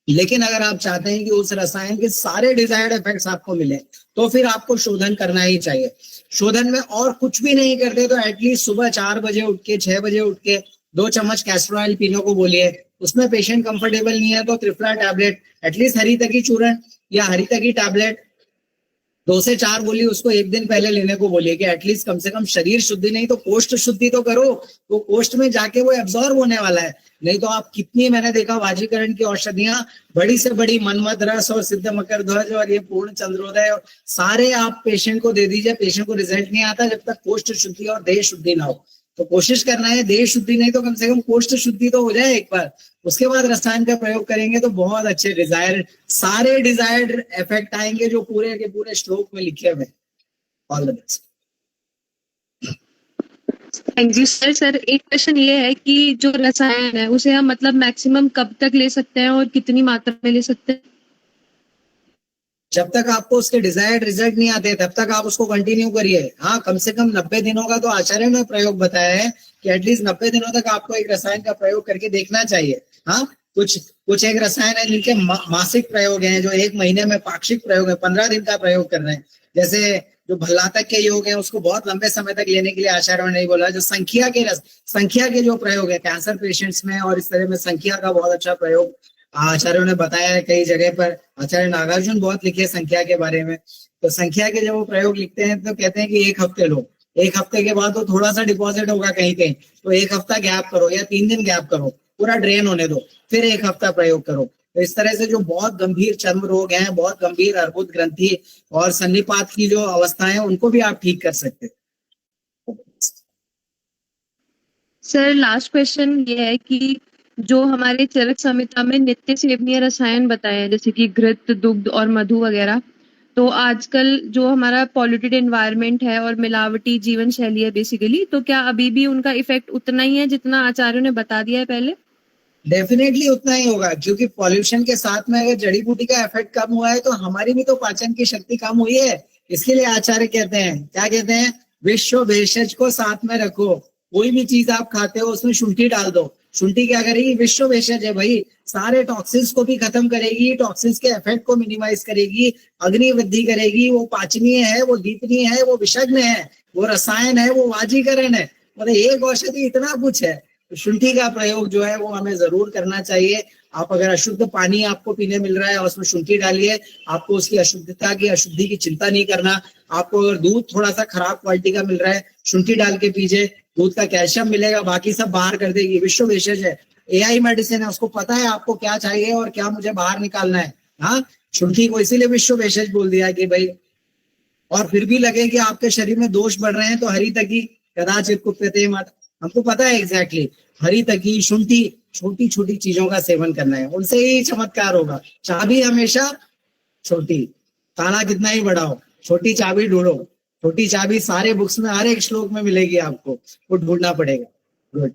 लेकिन अगर आप चाहते हैं कि उस रसायन के सारे डिजायर्ड इफेक्ट्स आपको मिले तो फिर आपको शोधन करना ही चाहिए। शोधन में और कुछ भी नहीं करते तो एटलीस्ट सुबह 4 बजे उठ के 6 बजे उठ के 2 चम्मच कैस्टर ऑयल पीने को बोलिए। उसमें पेशेंट कंफर्टेबल नहीं है तो त्रिफला टैबलेट, एटलीस्ट हरितकी चूर्ण या हरितकी टैबलेट 2 से 4 बोलिए, उसको 1 दिन पहले लेने को बोलिए कि एटलीस्ट कम से कम शरीर शुद्धि नहीं तो कोष्ठ शुद्धि तो करो। तो कोष्ठ में जाके वो एब्जॉर्ब होने वाला है। नहीं तो आप कितनी, मैंने देखा वाजीकरण की औषधियां, बड़ी से बड़ी मनमत रस और सिद्ध मकर ध्वज और ये पूर्ण चंद्रोदय और सारे आप पेशेंट को दे दीजिए, पेशेंट को रिजल्ट नहीं आता जब तक कोष्ठ शुद्धि और देह शुद्धि ना हो। तो कोशिश करना है देह शुद्धि नहीं तो कम से कम कोष्ठ शुद्धि तो हो जाए एक बार, उसके बाद रसायन का प्रयोग करेंगे तो बहुत अच्छे सारे डिजायर्ड इफेक्ट आएंगे जो पूरे के पूरे श्लोक में लिखे हुए। All the best. Thank you sir. Sir एक क्वेश्चन ये है कि जो रसायन है उसे हम मतलब मैक्सिमम कब तक ले सकते हैं और कितनी मात्रा में ले सकते हैं? जब तक आपको उसके डिजायर्ड रिजल्ट नहीं आते तब तक आप उसको कंटिन्यू करिए। हाँ, कम से कम 90 दिनों का तो आचार्य ने प्रयोग बताया है कि एटलीस्ट 90 दिनों तक आपको एक रसायन का प्रयोग करके देखना चाहिए। हाँ, कुछ एक रसायन है जिनके मासिक प्रयोग हैं, जो 1 महीने में पाक्षिक प्रयोग है, 15 दिन का प्रयोग कर रहे हैं। जैसे जो भल्लातक के योग है उसको बहुत लंबे समय तक लेने के लिए आचार्यों ने नहीं बोला। जो संख्या के जो प्रयोग है कैंसर पेशेंट्स में और इस तरह में, संख्या का बहुत अच्छा प्रयोग आचार्यों ने बताया है कई जगह पर। आचार्य नागार्जुन बहुत लिखे संख्या के बारे में। तो संख्या के जब वो प्रयोग लिखते हैं तो कहते हैं कि 1 हफ्ते लो, 1 हफ्ते के बाद तो थोड़ा सा डिपॉजिट होगा कहीं कहीं, तो 1 हफ्ता गैप करो या 3 दिन गैप करो, पूरा ड्रेन होने दो, फिर 1 हफ्ता प्रयोग करो। तो इस तरह से जो बहुत गंभीर चर्म रोग हैं, बहुत गंभीर अर्बुद ग्रंथि और सन्निपात की जो अवस्थाएं हैं, उनको भी आप ठीक कर सकते हैं। सर लास्ट क्वेश्चन ये है कि जो हमारे चरक संहिता में नित्य सेवनीय रसायन बताए हैं जैसे कि घृत, दुग्ध और मधु वगैरह, तो आजकल जो हमारा पॉल्यूटेड एनवायरनमेंट है और मिलावटी जीवन शैली है बेसिकली, तो क्या अभी भी उनका इफेक्ट उतना ही है जितना आचार्यों ने बता दिया है पहले? डेफिनेटली उतना ही होगा, क्योंकि पॉल्यूशन के साथ में अगर जड़ी बूटी का इफेक्ट कम हुआ है तो हमारी भी तो पाचन की शक्ति कम हुई है। इसके लिए आचार्य कहते हैं, क्या कहते हैं, विश्व भेषज को साथ में रखो। कोई भी चीज आप खाते हो उसमें शुंठी डाल दो। शुंठी क्या करेगी, विश्व भेषज है भाई, सारे टॉक्सिन्स को भी खत्म करेगी, टॉक्सिन्स के इफेक्ट को मिनिमाइज करेगी, अग्नि वृद्धि करेगी, वो पाचनीय है, वो दीपनीय है, वो विषग्न है, वो रसायन है, वो वाजीकरण है, मतलब एक औषधि इतना कुछ है। तो शुंठी का प्रयोग जो है वो हमें जरूर करना चाहिए। आप अगर अशुद्ध पानी आपको पीने मिल रहा है और उसमें शुंठी डालिए, आपको उसकी अशुद्धता की अशुद्धि की चिंता नहीं करना। आपको अगर दूध थोड़ा सा खराब क्वालिटी का मिल रहा है, शुंठी डाल के पीजिए, दूध का कैल्शियम मिलेगा, बाकी सब बाहर कर देगी। विश्व भेषज है, AI मेडिसिन है, उसको पता है आपको क्या चाहिए और क्या मुझे बाहर निकालना है। हाँ, शुंठी को इसीलिए विश्व भेषज बोल दिया कि भाई, और फिर भी लगे कि आपके शरीर में दोष बढ़ रहे हैं तो हरी तकी कदाचित कुप्यते मत, हमको पता है एग्जैक्टली, हरी तकी, शुंठी, छोटी छोटी चीजों का सेवन करना है, उनसे ही चमत्कार होगा। चाबी हमेशा छोटी, ताला कितना ही बड़ा हो, छोटी चाबी ढूंढो। छोटी चाबी सारे बुक्स में हर एक श्लोक में मिलेगी आपको, वो ढूंढना पड़ेगा। गुड।